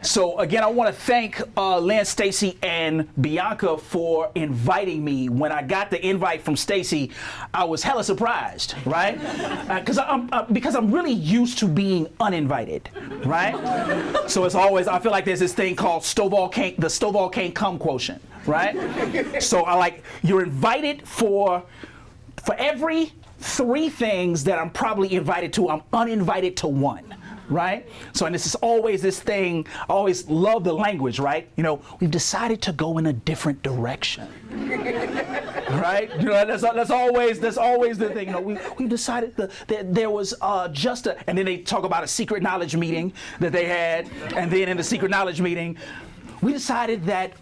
So again, I want to thank Lance, Stacy, and Bianca for inviting me. When I got the invite from Stacy, I was hella surprised, right? Because I'm really used to being uninvited, right? So it's always, I feel like there's this thing called the Stovall can't come quotient, right? So you're invited for every 3 things that I'm probably invited to, I'm uninvited to 1. Right? So, and this is always this thing, I always love the language, right? You know, we've decided to go in a different direction. Right? You know, that's always the thing. You know, we decided that there was and then they talk about a secret knowledge meeting that they had, and then in the secret knowledge meeting, we decided that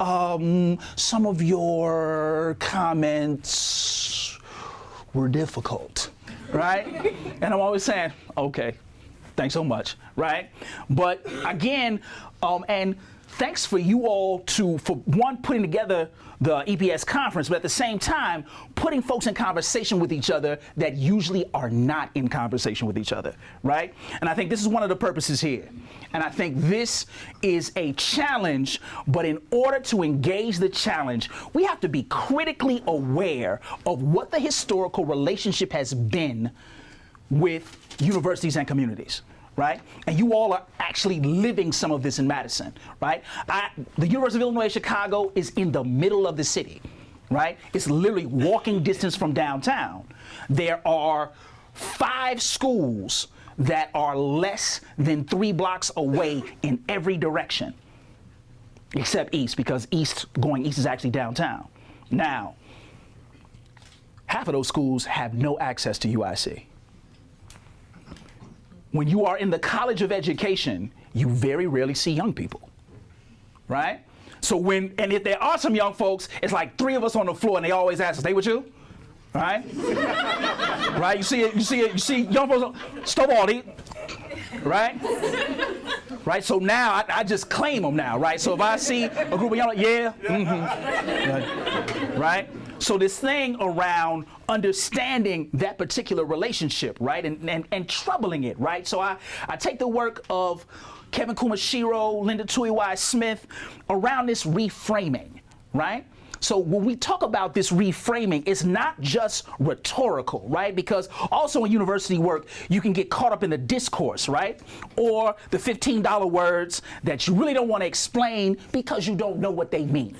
some of your comments were difficult, right? And I'm always saying, okay. Thanks so much, right? But again, and thanks for you all for one, putting together the EPS conference, but at the same time, putting folks in conversation with each other that usually are not in conversation with each other, right? And I think this is one of the purposes here. And I think this is a challenge, but in order to engage the challenge, we have to be critically aware of what the historical relationship has been with universities and communities, right? And you all are actually living some of this in Madison, right? The University of Illinois Chicago is in the middle of the city, right? It's literally walking distance from downtown. There are 5 schools that are less than 3 blocks away in every direction, except east, because going east is actually downtown. Now, half of those schools have no access to UIC. When you are in the College of Education, you very rarely see young people, right? So and if there are some young folks, it's like 3 of us on the floor, and they always ask us, "They with you?" Right? Right? You see young folks, Stovall, right? Right? So now I just claim them now, right? So if I see a group of young, yeah, right? So this thing around understanding that particular relationship, right, and troubling it, right? So I take the work of Kevin Kumashiro, Linda Tuiwai-Smith around this reframing, right? So when we talk about this reframing, it's not just rhetorical, right? Because also in university work, you can get caught up in the discourse, right? Or the $15 words that you really don't want to explain because you don't know what they mean,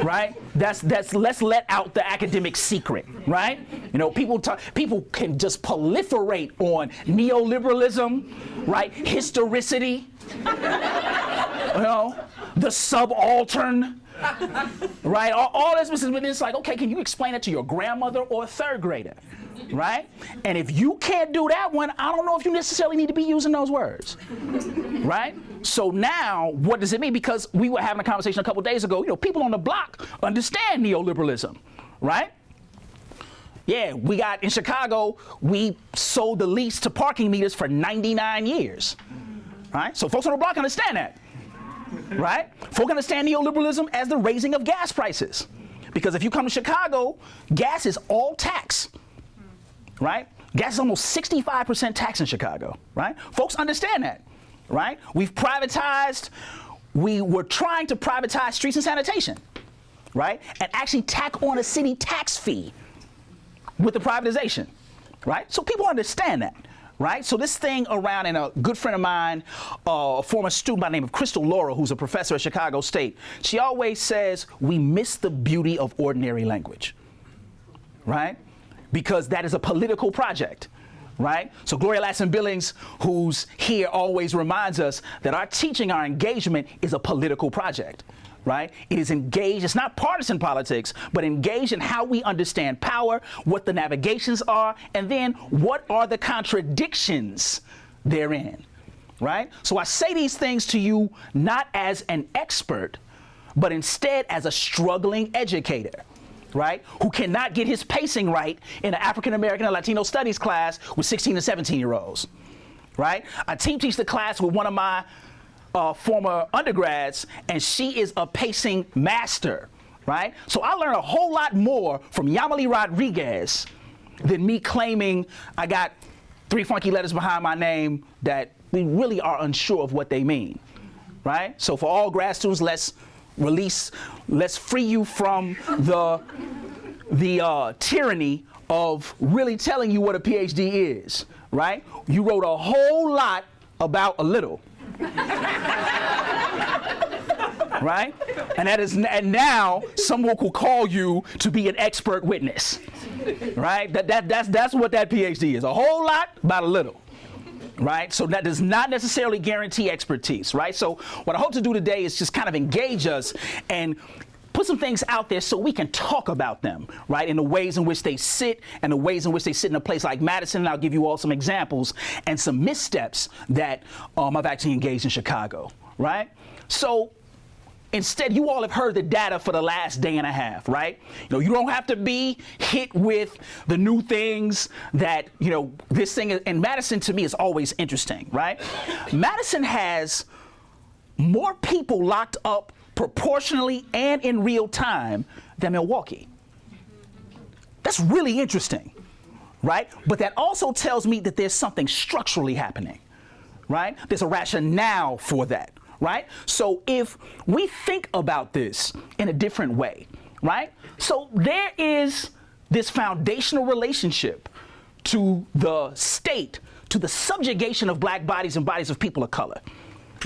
right? That's let's let out the academic secret, right? You know, people can just proliferate on neoliberalism, right? Historicity, you know, the subaltern. Right, all this business, but it's like, okay, can you explain it to your grandmother or a 3rd grader, right? And if you can't do that one, I don't know if you necessarily need to be using those words, right? So now, what does it mean? Because we were having a conversation a couple days ago, you know, people on the block understand neoliberalism, right? Yeah, in Chicago, we sold the lease to parking meters for 99 years, right? So folks on the block understand that. Right? Folk understand neoliberalism as the raising of gas prices. Because if you come to Chicago, gas is all tax. Right? Gas is almost 65% tax in Chicago. Right? Folks understand that. Right? We were trying to privatize streets and sanitation. Right? And actually tack on a city tax fee with the privatization. Right? So people understand that. Right? So this thing around, and a good friend of mine, a former student by the name of Crystal Laura, who's a professor at Chicago State, she always says, we miss the beauty of ordinary language, right? Because that is a political project, right? So Gloria Ladson-Billings, who's here, always reminds us that our teaching, our engagement is a political project. Right? It is engaged, it's not partisan politics, but engaged in how we understand power, what the navigations are, and then what are the contradictions therein, right? So I say these things to you not as an expert, but instead as a struggling educator, right? Who cannot get his pacing right in an African American and Latino studies class with 16 and 17-year-olds, right? I teach the class with one of my former undergrads, and she is a pacing master, right? So I learned a whole lot more from Yamali Rodriguez than me claiming I got 3 funky letters behind my name that we really are unsure of what they mean, right? So for all grad students, let's free you from the tyranny of really telling you what a PhD is, right? You wrote a whole lot about a little. Right? And now someone will call you to be an expert witness. Right? That's what that PhD is. A whole lot about a little. Right? So that does not necessarily guarantee expertise, right? So what I hope to do today is just kind of engage us and put some things out there so we can talk about them, right? In the ways in which they sit and the ways in which they sit in a place like Madison. And I'll give you all some examples and some missteps that I've actually engaged in Chicago, right? So instead, you all have heard the data for the last day and a half, right? You don't have to be hit with the new things that, this thing, and Madison to me is always interesting, right? Madison has more people locked up proportionally and in real time than Milwaukee. That's really interesting, right? But that also tells me that there's something structurally happening, right? There's a rationale for that. Right? So if we think about this in a different way, right? So there is this foundational relationship to the state, to the subjugation of black bodies and bodies of people of color,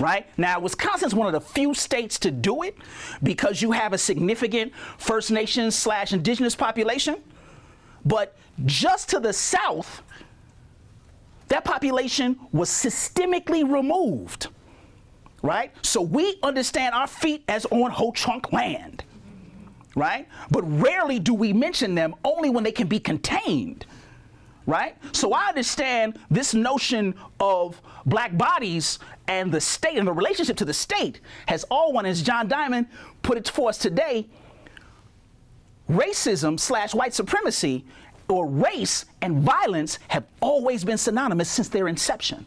right? Now, Wisconsin's one of the few states to do it because you have a significant First Nations / indigenous population. But just to the south, that population was systemically removed. Right? So we understand our feet as on Ho-Chunk land, right? But rarely do we mention them, only when they can be contained, right? So I understand this notion of black bodies and the state and the relationship to the state has always, as John Diamond put it for us today, racism / white supremacy or race and violence have always been synonymous since their inception.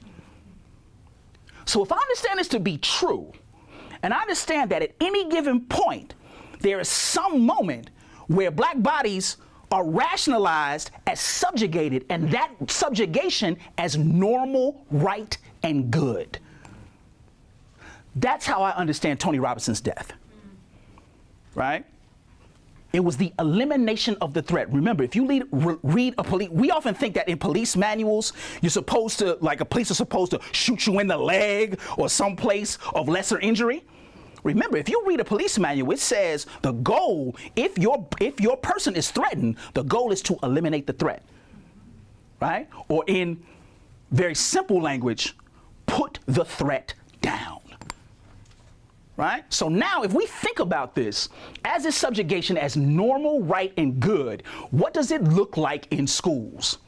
So if I understand this to be true, and I understand that at any given point, there is some moment where black bodies are rationalized as subjugated, and that subjugation as normal, right, and good. That's how I understand Tony Robinson's death, right? It was the elimination of the threat. Remember, if you read a police, we often think that in police manuals, you're supposed to, like a police is supposed to shoot you in the leg or some place of lesser injury. Remember, if you read a police manual, it says the goal, if your person is threatened, the goal is to eliminate the threat, right? Or in very simple language, put the threat down. Right? So now if we think about this as a subjugation as normal, right, and good, what does it look like in schools?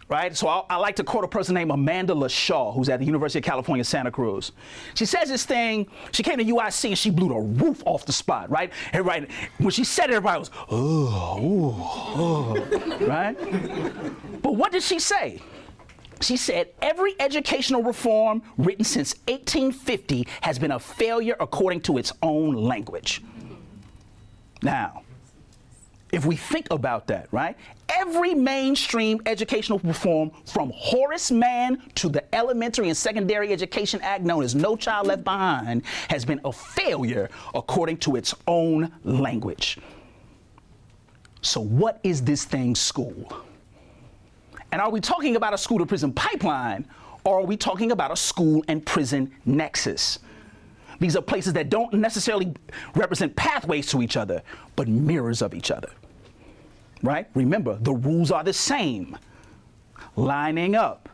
Right? So I like to quote a person named Amanda LaShaw, who's at the University of California, Santa Cruz. She says this thing, she came to UIC and she blew the roof off the spot, right? Everybody, when she said it, everybody was, oh, right? But what did she say? She said, every educational reform written since 1850 has been a failure according to its own language. Now, if we think about that, right? Every mainstream educational reform from Horace Mann to the Elementary and Secondary Education Act known as No Child Left Behind has been a failure according to its own language. So what is this thing, school? And are we talking about a school to prison pipeline, or are we talking about a school and prison nexus? These are places that don't necessarily represent pathways to each other, but mirrors of each other, right? Remember, the rules are the same. Lining up,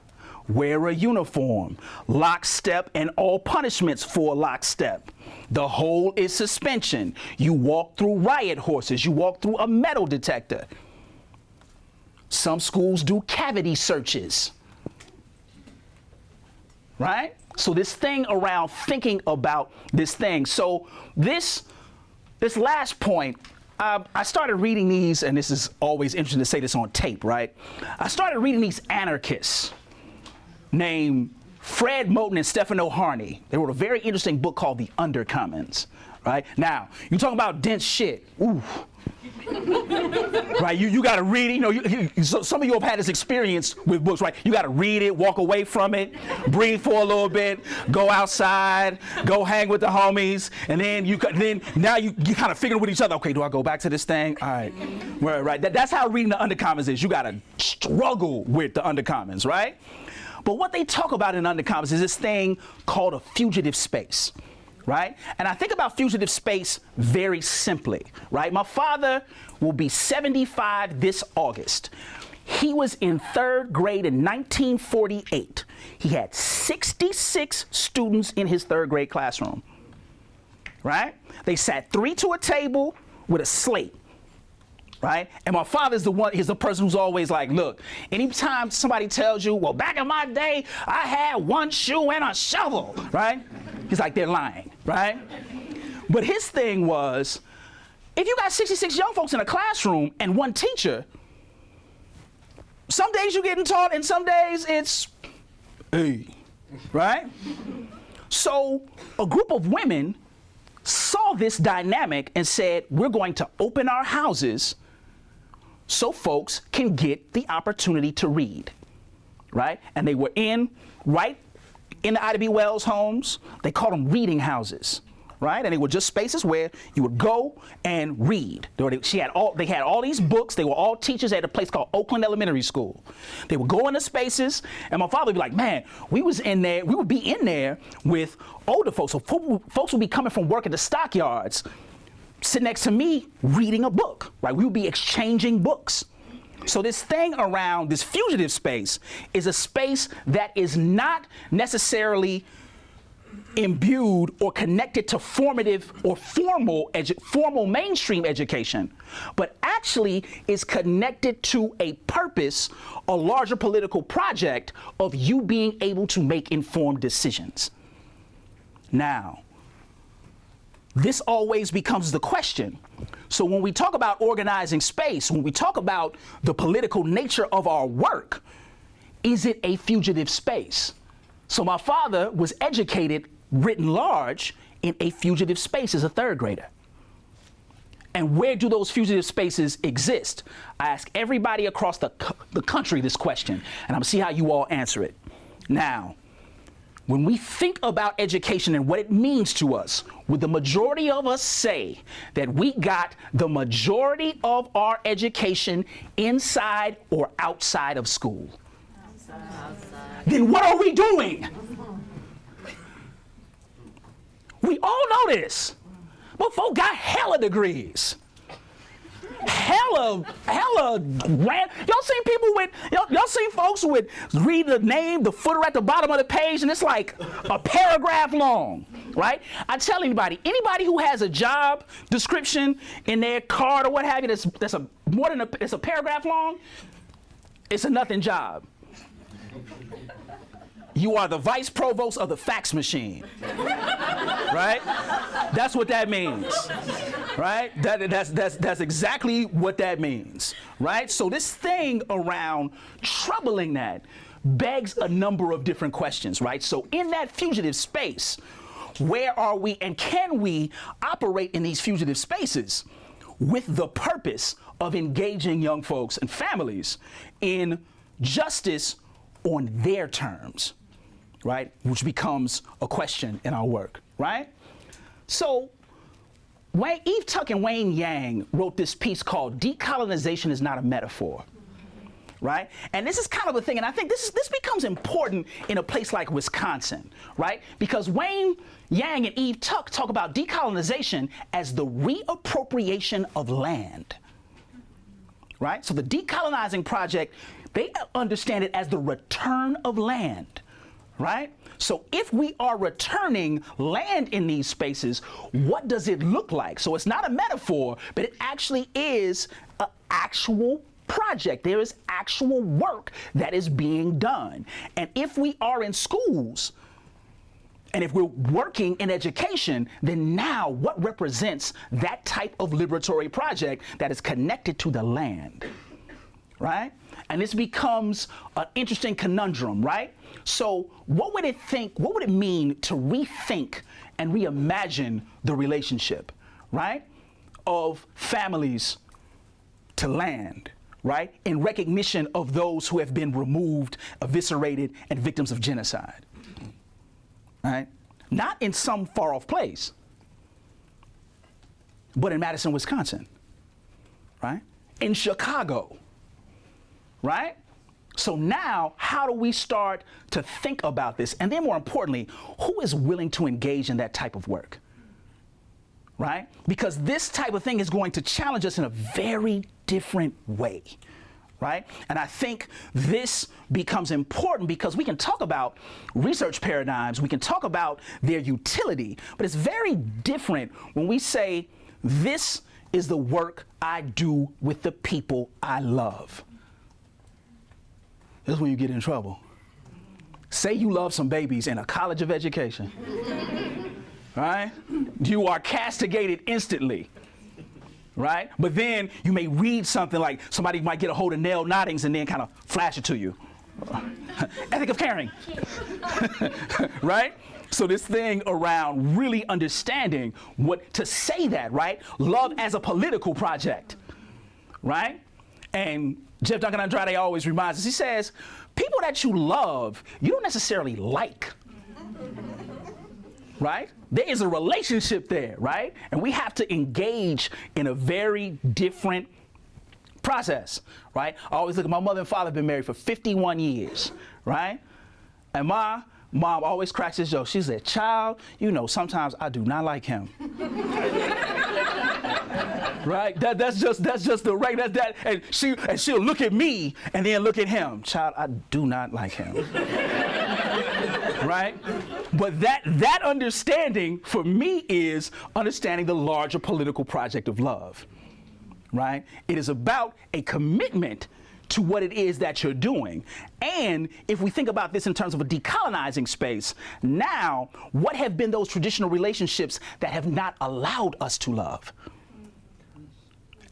wear a uniform, lockstep, and all punishments for lockstep. The whole is suspension. You walk through riot horses, you walk through a metal detector. Some schools do cavity searches, right? So this thing around thinking about this thing. So this last point, I started reading these, and this is always interesting to say this on tape, right? I started reading these anarchists named Fred Moten and Stefano Harney. They wrote a very interesting book called The Undercommons, right? Now, you talk about dense shit. Ooh. Right, you got to read it. You know, so some of you have had this experience with books, right? You got to read it, walk away from it, breathe for a little bit, go outside, go hang with the homies, and then now you kind of figuring with each other. Okay, do I go back to this thing? All right, right. That's how reading the undercommons is. You got to struggle with the undercommons, right? But what they talk about in undercommons is this thing called a fugitive space. Right? And I think about fugitive space very simply, right? My father will be 75 this August. He was in 3rd grade in 1948. He had 66 students in his 3rd grade classroom, right? They sat 3 to a table with a slate, right? And my father's he's the person who's always like, look, anytime somebody tells you, well, back in my day, I had 1 shoe and a shovel, right? He's like, they're lying, right? But his thing was, if you got 66 young folks in a classroom and 1 teacher, some days you're getting taught and some days it's, hey, right? So a group of women saw this dynamic and said, we're going to open our houses so folks can get the opportunity to read, right? And they were right in the Ida B. Wells homes. They called them reading houses, right? And they were just spaces where you would go and read. They had all these books. They were all teachers at a place called Oakland Elementary School. They would go into spaces, and my father would be like, man, we would be in there with older folks. So folks would be coming from work at the stockyards, sit next to me reading a book, right? We would be exchanging books. So this thing around this fugitive space is a space that is not necessarily imbued or connected to formative or formal mainstream education, but actually is connected to a purpose, a larger political project of you being able to make informed decisions. Now, this always becomes the question. So when we talk about organizing space, when we talk about the political nature of our work, is it a fugitive space? So my father was educated, written large, in a fugitive space as a 3rd grader. And where do those fugitive spaces exist? I ask everybody across the country this question, and I'm gonna see how you all answer it. Now, when we think about education and what it means to us, would the majority of us say that we got the majority of our education inside or outside of school? Outside. Then what are we doing? We all know this, but folk got hella degrees. Hella y'all seen people with, y'all seen folks with read the name, the footer at the bottom of the page, and it's like a paragraph long, right? I tell anybody who has a job description in their card or what have you that's a paragraph long, it's a nothing job. You are the vice provost of the fax machine, right? That's what that means, right? That's exactly what that means, right? So this thing around troubling that begs a number of different questions, right? So in that fugitive space, where are we and can we operate in these fugitive spaces with the purpose of engaging young folks and families in justice on their terms? Right? Which becomes a question in our work, right? So Eve Tuck and Wayne Yang wrote this piece called Decolonization is Not a Metaphor, right? And this is kind of a thing, and I think this becomes important in a place like Wisconsin, right? Because Wayne Yang and Eve Tuck talk about decolonization as the reappropriation of land, right? So the decolonizing project, they understand it as the return of land. Right? So if we are returning land in these spaces, what does it look like? So it's not a metaphor, but it actually is an actual project. There is actual work that is being done. And if we are in schools, and if we're working in education, then now what represents that type of liberatory project that is connected to the land? Right? And this becomes an interesting conundrum, right? So what would it mean to rethink and reimagine the relationship, right? of families to land, right? In recognition of those who have been removed, eviscerated, and victims of genocide, right? Not in some far off place, but in Madison, Wisconsin, right? In Chicago, right? So now, how do we start to think about this? And then more importantly, who is willing to engage in that type of work, right? Because this type of thing is going to challenge us in a very different way, right? And I think this becomes important because we can talk about research paradigms, we can talk about their utility, but it's very different when we say, this is the work I do with the people I love. This is when you get in trouble. Say you love some babies in a college of education, right? You are castigated instantly, right? But then you may read something like somebody might get a hold of Nell Noddings and then kind of flash it to you. Ethic of caring, right? So this thing around really understanding what to say that, right? Love as a political project, right? And Jeff Duncan Andrade always reminds us, he says, people that you love, you don't necessarily like, right? There is a relationship there, right? And we have to engage in a very different process, right? I always look at my mother and father have been married for 51 years, right? And my mom always cracks this joke. She said, child, you know, sometimes I do not like him. Right? That's just the right. That and she'll look at me and then look at him. Child, I do not like him. Right? But that understanding for me is understanding the larger political project of love. Right? It is about a commitment to what it is that you're doing. And if we think about this in terms of a decolonizing space, now, what have been those traditional relationships that have not allowed us to love?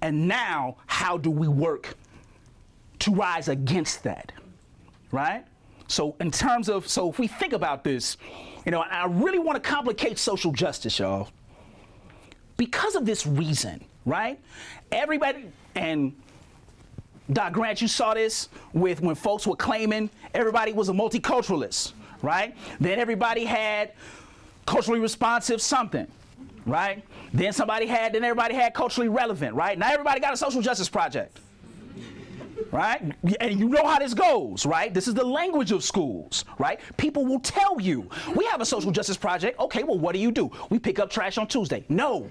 And now, how do we work to rise against that, right? So in terms of, so if we think about this, you know, I really want to complicate social justice, y'all. Because of this reason, right? Everybody, and Doc Grant, you saw this with when folks were claiming everybody was a multiculturalist, right? Then everybody had culturally responsive something, right? Then everybody had culturally relevant, right? Now everybody got a social justice project, right? And you know how this goes, right? This is the language of schools, right? People will tell you, we have a social justice project. Okay, well, what do? We pick up trash on Tuesday. No.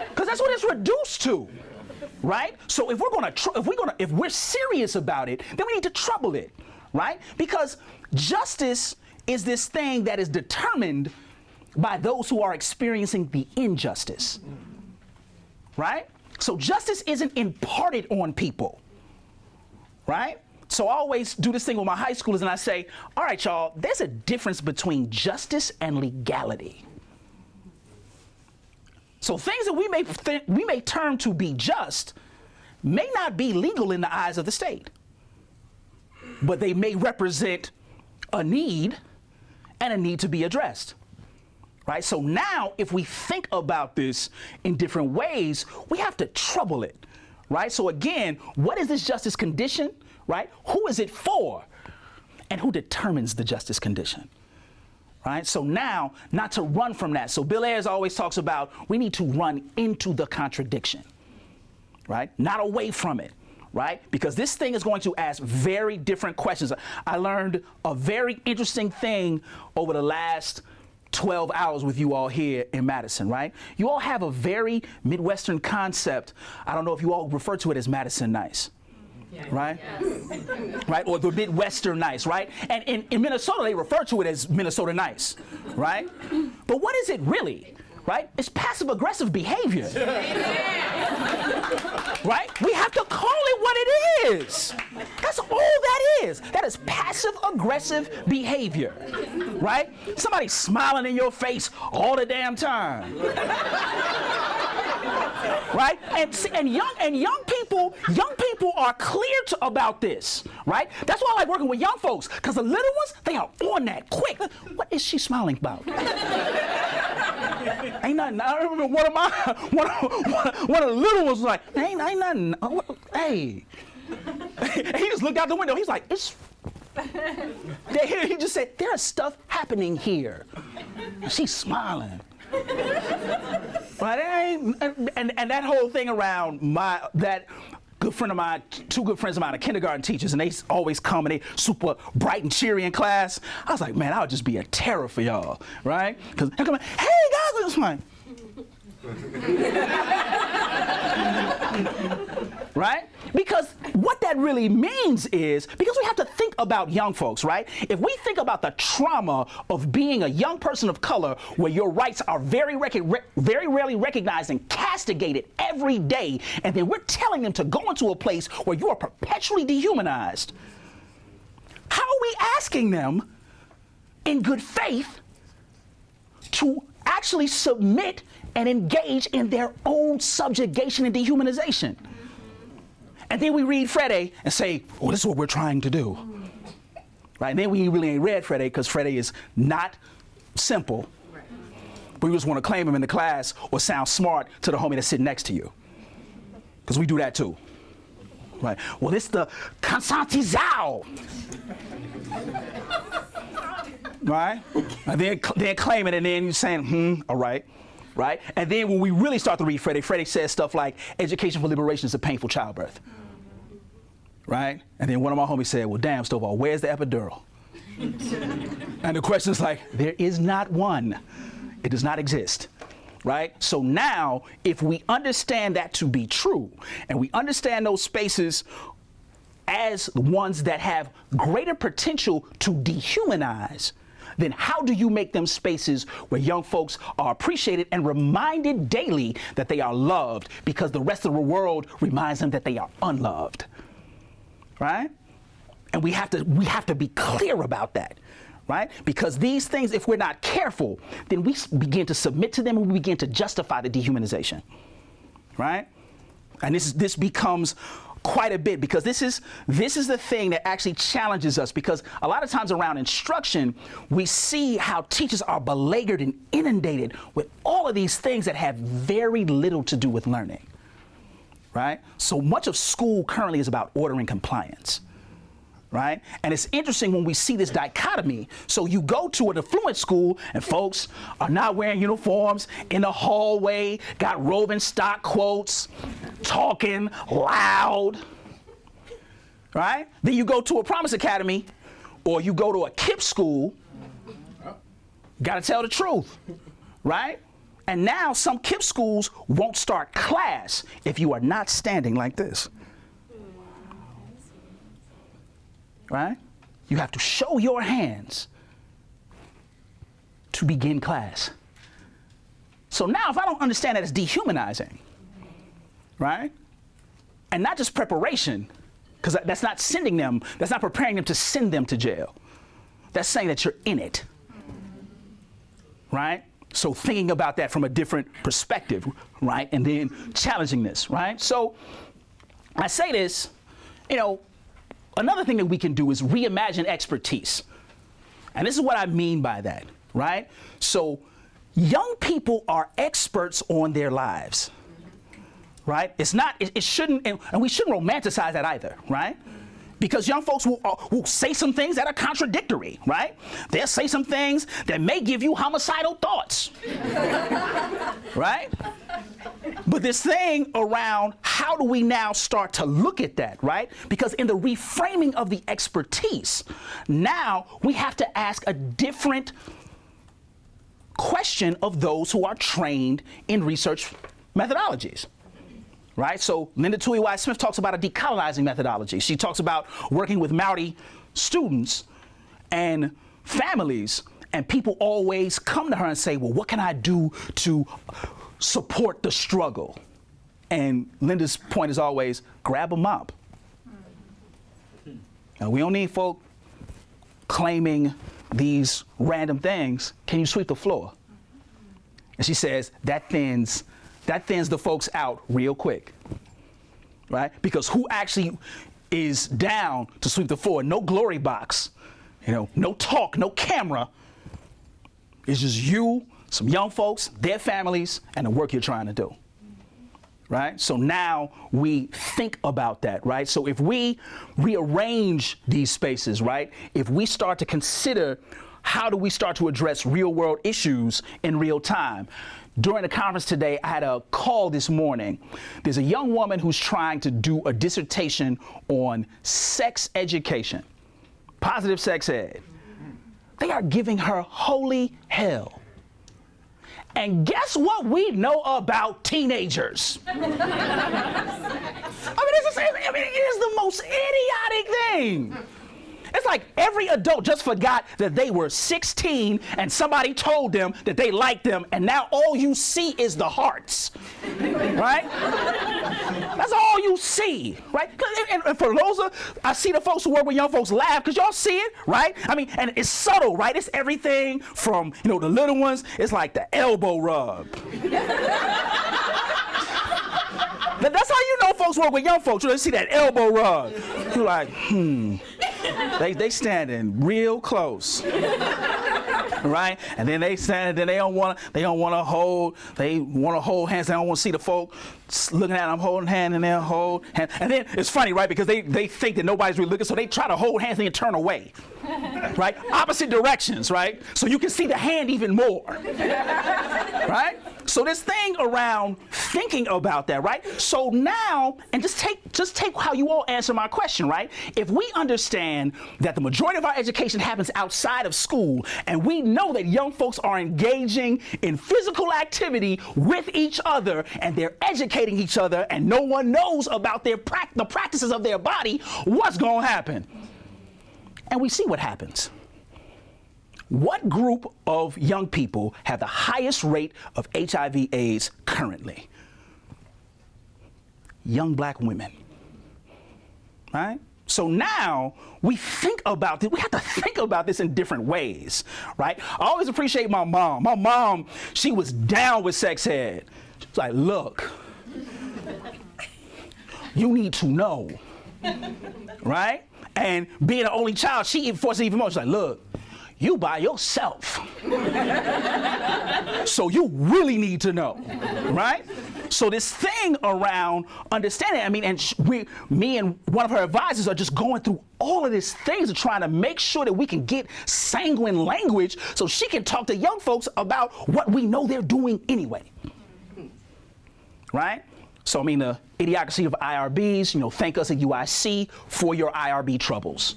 Because that's what it's reduced to, right? So if we're serious about it, then we need to trouble it, right? Because justice is this thing that is determined by those who are experiencing the injustice, right? So justice isn't imparted on people, right? So I always do this thing with my high schoolers and I say, all right, y'all, there's a difference between justice and legality. So things that we may term to be just may not be legal in the eyes of the state, but they may represent a need and a need to be addressed, right? So now if we think about this in different ways, we have to trouble it, right? So again, what is this justice condition, right? Who is it for? And who determines the justice condition? Right? So now, not to run from that. So Bill Ayers always talks about we need to run into the contradiction, right? Not away from it, right? Because this thing is going to ask very different questions. I learned a very interesting thing over the last 12 hours with you all here in Madison, right? You all have a very Midwestern concept. I don't know if you all refer to it as Madison nice. Yes. Right? Yes. Right? Or the Midwestern nice, right? And in Minnesota, they refer to it as Minnesota nice, right? But what is it really, right? It's passive-aggressive behavior. Right? We have to call it what it is. That's all that is. That is passive-aggressive behavior, right? Somebody smiling in your face all the damn time. Right? And young people are clear about this, right? That's why I like working with young folks, because the little ones, they are on that quick. What is she smiling about? Ain't nothing. I remember one of the little ones was like, ain't nothing. Hey. He just looked out the window. He's like, it's. He just said, there's stuff happening here. She's smiling. Right? And that whole thing around that good friend of mine, two good friends of mine are kindergarten teachers, and they always come and they super bright and cheery in class. I was like, man, I would just be a terror for y'all, right? Because they're coming, hey guys, it's fine. Right? Because what that really means is, because we have to think about young folks, right? If we think about the trauma of being a young person of color where your rights are very rarely recognized and castigated every day, and then we're telling them to go into a place where you are perpetually dehumanized, how are we asking them in good faith to actually submit and engage in their own subjugation and dehumanization? And then we read Freddie and say, well, this is what we're trying to do. Right? And then we really ain't read Freddie because Freddie is not simple. Right. But we just want to claim him in the class or sound smart to the homie that's sitting next to you. Because we do that too. Right? Well, it's the conscientizao. Right? And then claim it, and then you're saying, all right. Right? And then when we really start to read Freddie says stuff like, education for liberation is a painful childbirth. Right? And then one of my homies said, well, damn, Stovall, where's the epidural? And the question is like, there is not one. It does not exist. Right? So now, if we understand that to be true, and we understand those spaces as ones that have greater potential to dehumanize, then how do you make them spaces where young folks are appreciated and reminded daily that they are loved, because the rest of the world reminds them that they are unloved? Right? And we have to be clear about that, right? Because these things, if we're not careful, then we begin to submit to them and we begin to justify the dehumanization, right? And this becomes quite a bit, because this is the thing that actually challenges us, because a lot of times around instruction, we see how teachers are beleaguered and inundated with all of these things that have very little to do with learning, right? So much of school currently is about order and compliance, right? And it's interesting when we see this dichotomy. So you go to an affluent school and folks are not wearing uniforms in the hallway, got roving stock quotes, talking loud, right? Then you go to a Promise Academy or you go to a KIPP school, got to tell the truth, right? And now some KIPP schools won't start class if you are not standing like this. Right? You have to show your hands to begin class. So now if I don't understand that it's dehumanizing, right? And not just preparation, because that's not sending them, that's not preparing them to send them to jail. That's saying that you're in it, right? So thinking about that from a different perspective, right? And then challenging this, right? So I say this, another thing that we can do is reimagine expertise. And this is what I mean by that, right? So young people are experts on their lives, right? It shouldn't, and we shouldn't romanticize that either, right? Because young folks will say some things that are contradictory, right? They'll say some things that may give you homicidal thoughts, right? But this thing around how do we now start to look at that, right? Because in the reframing of the expertise, now we have to ask a different question of those who are trained in research methodologies. Right? So Linda Tui Wise Smith talks about a decolonizing methodology. She talks about working with Maori students and families, and people always come to her and say, well, what can I do to support the struggle? And Linda's point is always, grab a mop. Now, we don't need folk claiming these random things. Can you sweep the floor? And she says, that thins the folks out real quick, right? Because who actually is down to sweep the floor? No glory box, no talk, no camera. It's just you some young folks, their families, and the work you're trying to do. Right? So now we think about that, right? So if we rearrange these spaces, right? If we start to consider how do we start to address real world issues in real time? During the conference today, I had a call this morning. There's a young woman who's trying to do a dissertation on sex education, positive sex ed. They are giving her holy hell. And guess what we know about teenagers? I mean, it is the most idiotic thing. It's like every adult just forgot that they were 16 and somebody told them that they liked them, and now all you see is the hearts, right? That's all you see, right? And for those I see the folks who work with young folks laugh because y'all see it, right? I mean, and it's subtle, right? It's everything from, the little ones, it's like the elbow rub. That's how you know folks work with young folks. You see that elbow rub. You're like, They standing real close, right? And then they stand. Then they don't want to hold. They want to hold hands. They don't want to see the folk looking at them holding hand, and they'll hold hand. And then it's funny, right? Because they think that nobody's really looking, so they try to hold hands and then turn away, right? Opposite directions, right? So you can see the hand even more, right? So this thing around thinking about that, right? So now, and just take how you all answer my question, right? If we understand that the majority of our education happens outside of school, and we know that young folks are engaging in physical activity with each other, and they're educating each other, and no one knows about the practices of their body, what's going to happen? And we see what happens. What group of young people have the highest rate of HIV/AIDS currently? Young black women, right? So now we think about this. We have to think about this in different ways, right? I always appreciate my mom. My mom, she was down with sex ed. She's like, look, you need to know, right? And being an only child, she enforced it even more. She's like, look, you by yourself. So you really need to know, right? So this thing around understanding, I mean, and me and one of her advisors are just going through all of these things and trying to make sure that we can get sanguine language so she can talk to young folks about what we know they're doing anyway, right? So, I mean, the idiocracy of IRBs, thank us at UIC for your IRB troubles,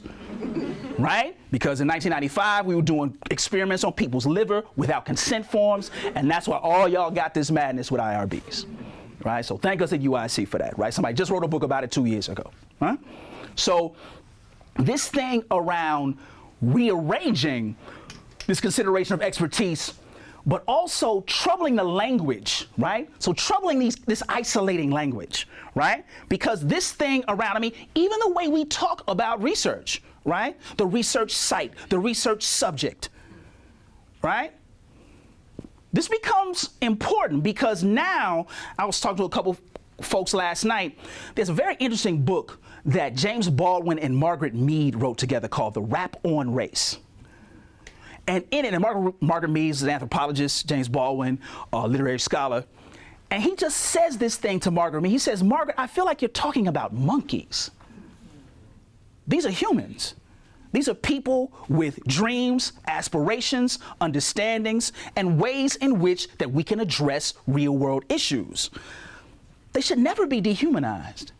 right? Because in 1995, we were doing experiments on people's liver without consent forms, and that's why all y'all got this madness with IRBs, right? So thank us at UIC for that, right? Somebody just wrote a book about it 2 years ago, huh? So this thing around rearranging this consideration of expertise, but also troubling the language, right? So troubling this isolating language, right? Because this thing around, I mean, even the way we talk about research, right? The research site, the research subject, right? This becomes important because now, I was talking to a couple folks last night, there's a very interesting book that James Baldwin and Margaret Mead wrote together called The Rap on Race. And in it, and Margaret Mead is an anthropologist, James Baldwin, a literary scholar, and he just says this thing to Margaret Mead. He says, Margaret, I feel like you're talking about monkeys. These are humans. These are people with dreams, aspirations, understandings, and ways in which that we can address real-world issues. They should never be dehumanized,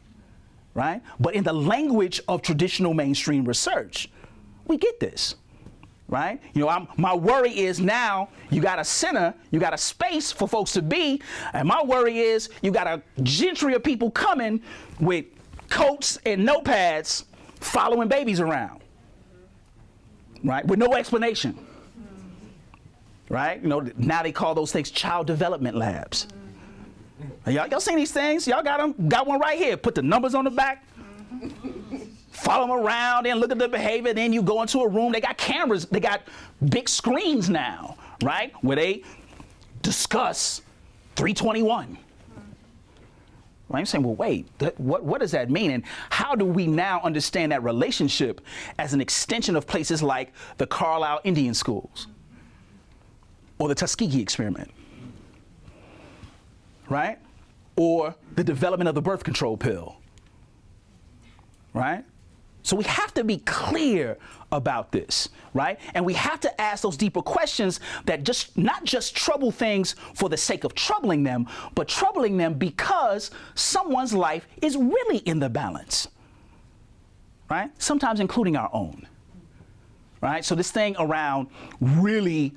right? But in the language of traditional mainstream research, we get this. Right? My worry is now you got a center, you got a space for folks to be, and my worry is you got a gentry of people coming with coats and notepads following babies around, right? With no explanation, right? Now they call those things child development labs. Y'all seen these things? Y'all got one right here. Put the numbers on the back. Follow them around and look at the behavior. Then you go into a room. They got cameras. They got big screens now, right? Where they discuss 321. Right? I'm saying, well, wait, what does that mean? And how do we now understand that relationship as an extension of places like the Carlisle Indian schools? or the Tuskegee experiment, right? Or the development of the birth control pill, right? So we have to be clear about this, right? And we have to ask those deeper questions that just not just trouble things for the sake of troubling them, but troubling them because someone's life is really in the balance, right? Sometimes including our own, right? So this thing around really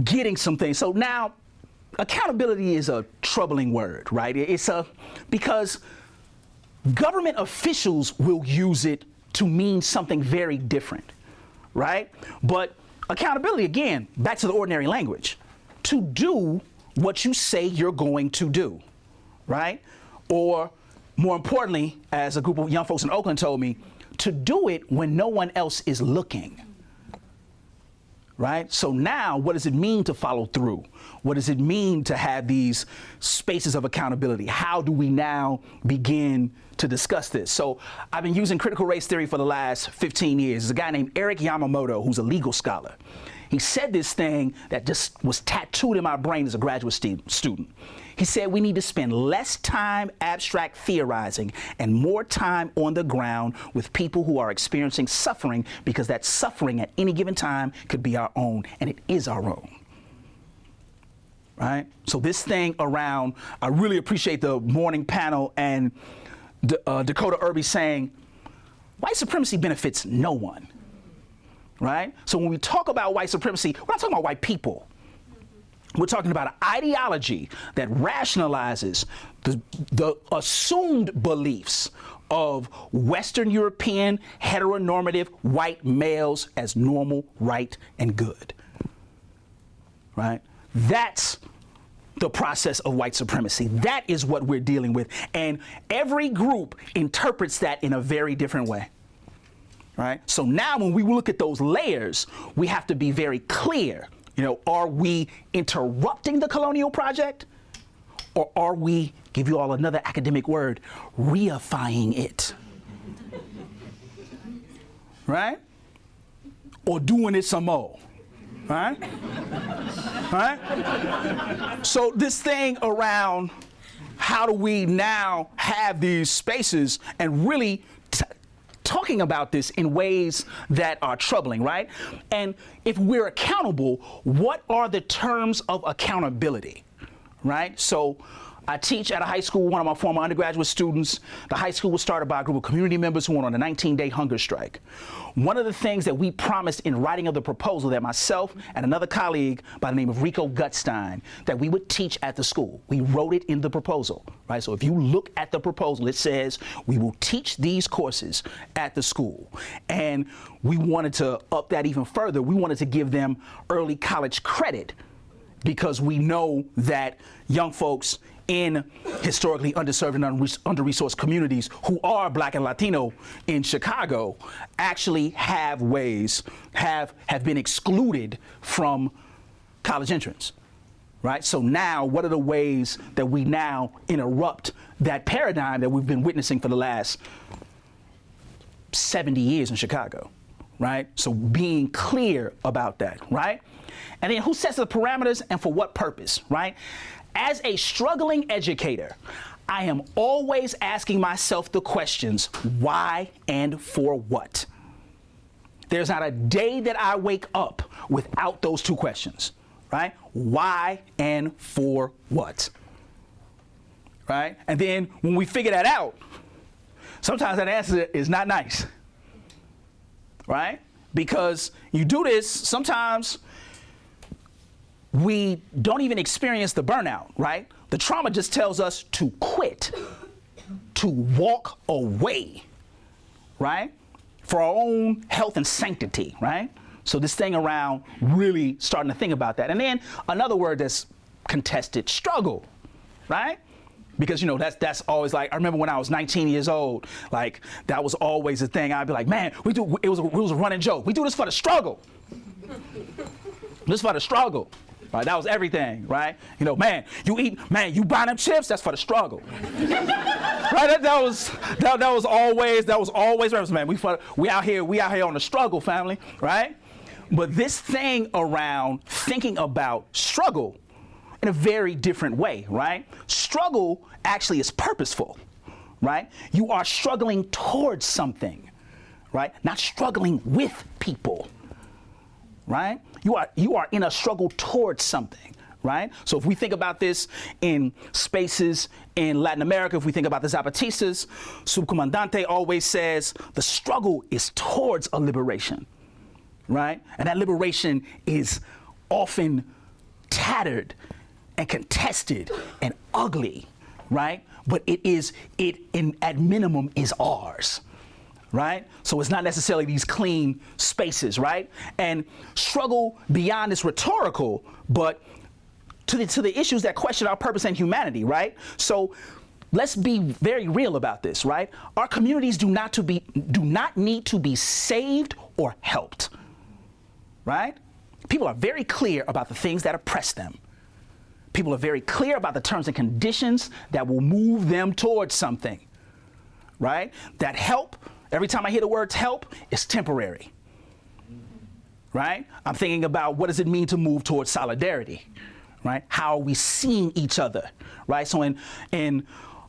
getting some things. So now accountability is a troubling word, right? Because government officials will use it to mean something very different, right? But accountability, again, back to the ordinary language, to do what you say you're going to do, right? Or more importantly, as a group of young folks in Oakland told me, to do it when no one else is looking. Right? So now, what does it mean to follow through? What does it mean to have these spaces of accountability? How do we now begin to discuss this? So I've been using critical race theory for the last 15 years. There's a guy named Eric Yamamoto, who's a legal scholar. He said this thing that just was tattooed in my brain as a graduate student. He said we need to spend less time abstract theorizing and more time on the ground with people who are experiencing suffering, because that suffering at any given time could be our own, and it is our own. Right? So this thing around, I really appreciate the morning panel and Dakota Irby saying, white supremacy benefits no one. Right? So when we talk about white supremacy, we're not talking about white people. We're talking about an ideology that rationalizes the assumed beliefs of Western European heteronormative white males as normal, right, and good. Right? That's the process of white supremacy. That is what we're dealing with. And every group interprets that in a very different way. Right? So now when we look at those layers, we have to be very clear. You know, are we interrupting the colonial project? Or are we, give you all another academic word, reifying it? Right? Or doing it some more? Right? Right? So this thing around how do we now have these spaces and really talking about this in ways that are troubling, right? And if we're accountable, what are the terms of accountability, right? So I teach at a high school, one of my former undergraduate students. The high school was started by a group of community members who went on a 19-day hunger strike. One of the things that we promised in writing of the proposal that myself and another colleague by the name of Rico Gutstein, that we would teach at the school. We wrote it in the proposal, right? So if you look at the proposal, it says we will teach these courses at the school. And we wanted to up that even further. We wanted to give them early college credit, because we know that young folks in historically underserved and under-resourced communities who are Black and Latino in Chicago actually have been excluded from college entrance, right? So now, what are the ways that we now interrupt that paradigm that we've been witnessing for the last 70 years in Chicago, right? So being clear about that, right? And then who sets the parameters and for what purpose, right? As a struggling educator, I am always asking myself the questions, why and for what? There's not a day that I wake up without those two questions, right? Why and for what? Right? And then when we figure that out, sometimes that answer is not nice, right? Because you do this, sometimes we don't even experience the burnout, right? The trauma just tells us to quit, to walk away, right? For our own health and sanctity, right? So this thing around really starting to think about that. And then another word that's contested, struggle, right? Because, you know, that's always like, I remember when I was 19 years old, like that was always a thing. I'd be like, man, it was a running joke. We do this for the struggle. This for the struggle. Right, that was everything, right? You know, man, you buy them chips, that's for the struggle. Right? That was always, man, we out here on the struggle, family, right? But this thing around thinking about struggle in a very different way, right? Struggle actually is purposeful, right? You are struggling towards something, right? Not struggling with people, right? You are in a struggle towards something, right? So if we think about this in spaces in Latin America, if we think about the Zapatistas, Subcomandante always says the struggle is towards a liberation, right? And that liberation is often tattered and contested and ugly, right? But at minimum is ours, right? So it's not necessarily these clean spaces, right? And struggle beyond is rhetorical, but to the issues that question our purpose and humanity, right? So let's be very real about this, right? Our communities do not need to be saved or helped, right? People are very clear about the things that oppress them. People are very clear about the terms and conditions that will move them towards something, right? That help, every time I hear the words help, it's temporary, right? I'm thinking about what does it mean to move towards solidarity, right? How are we seeing each other, right? So in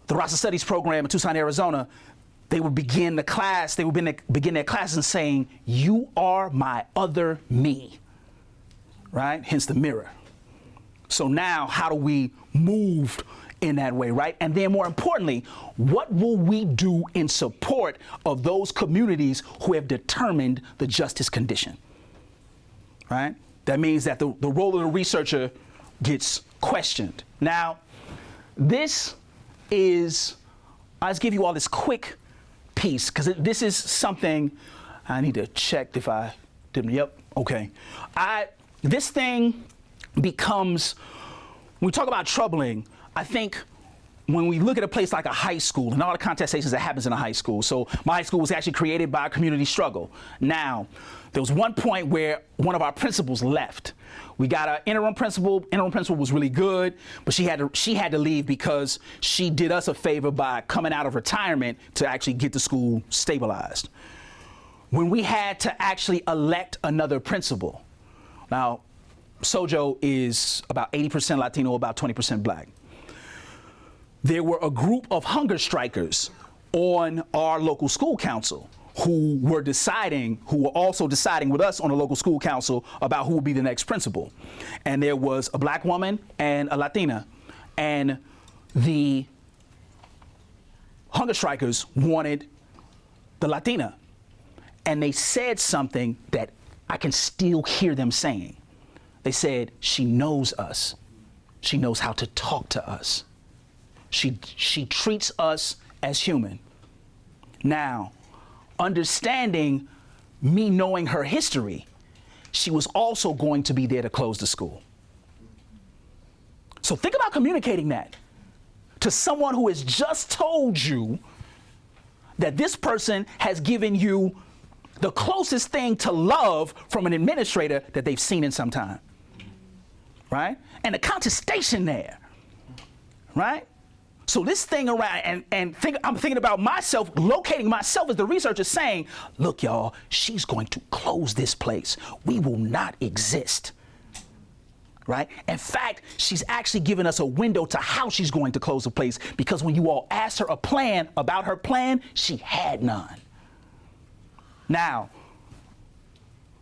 the Rasa Studies program in Tucson, Arizona, they would begin their classes and saying, you are my other me, right? Hence the mirror. So now how do we move in that way, right? And then more importantly, what will we do in support of those communities who have determined the justice condition, right? That means that the role of the researcher gets questioned. Now, this is, I'll just give you all this quick piece, because this is something I need to check if I didn't, yep, okay. This thing becomes, when we talk about troubling, I think when we look at a place like a high school and all the contestations that happens in a high school. So my high school was actually created by a community struggle. Now, there was one point where one of our principals left. We got an interim principal. Interim principal was really good, but she had to leave because she did us a favor by coming out of retirement to actually get the school stabilized. When we had to actually elect another principal, now Sojo is about 80% Latino, about 20% black. There were a group of hunger strikers on our local school council who were also deciding with us on the local school council about who would be the next principal. And there was a black woman and a Latina. And the hunger strikers wanted the Latina. And they said something that I can still hear them saying. They said, she knows us. She knows how to talk to us. She treats us as human. Now, understanding me knowing her history, she was also going to be there to close the school. So think about communicating that to someone who has just told you that this person has given you the closest thing to love from an administrator that they've seen in some time, right? And the contestation there, right? So this thing around, I'm thinking about myself, locating myself as the researcher saying, look, y'all, she's going to close this place. We will not exist, right? In fact, she's actually given us a window to how she's going to close the place, because when you all asked her about her plan, she had none. Now,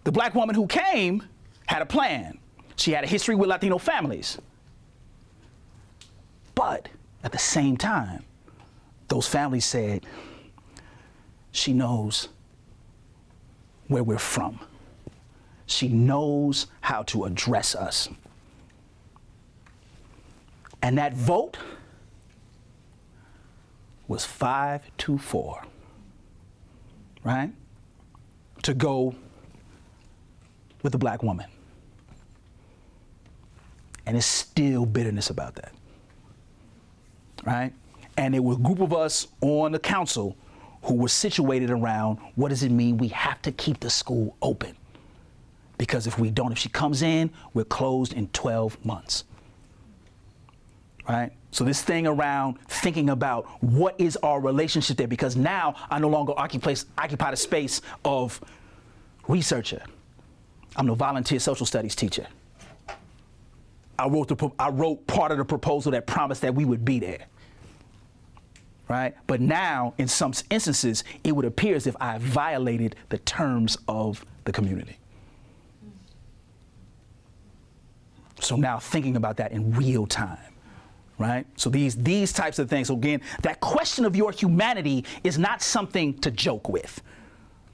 the black woman who came had a plan. She had a history with Latino families. But at the same time, those families said, she knows where we're from. She knows how to address us. And that vote was 5-4, right? To go with the black woman. And there's still bitterness about that. Right? And there were a group of us on the council who were situated around, what does it mean we have to keep the school open? Because if we don't, if she comes in, we're closed in 12 months. Right? So this thing around thinking about what is our relationship there, because now I no longer occupy the space of researcher. I'm the volunteer social studies teacher. I wrote part of the proposal that promised that we would be there. Right? But now, in some instances, it would appear as if I violated the terms of the community. So now thinking about that in real time, right? So these types of things. So again, that question of your humanity is not something to joke with,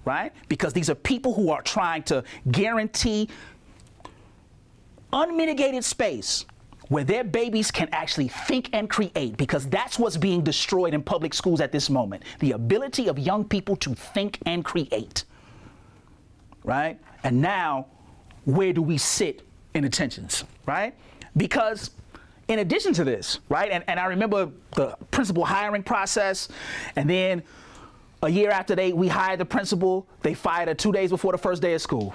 right? Because these are people who are trying to guarantee unmitigated space where their babies can actually think and create, because that's what's being destroyed in public schools at this moment. The ability of young people to think and create, right? And now, where do we sit in attentions, right? Because in addition to this, right, and I remember the principal hiring process, and then a year after we hired the principal, they fired her 2 days before the first day of school.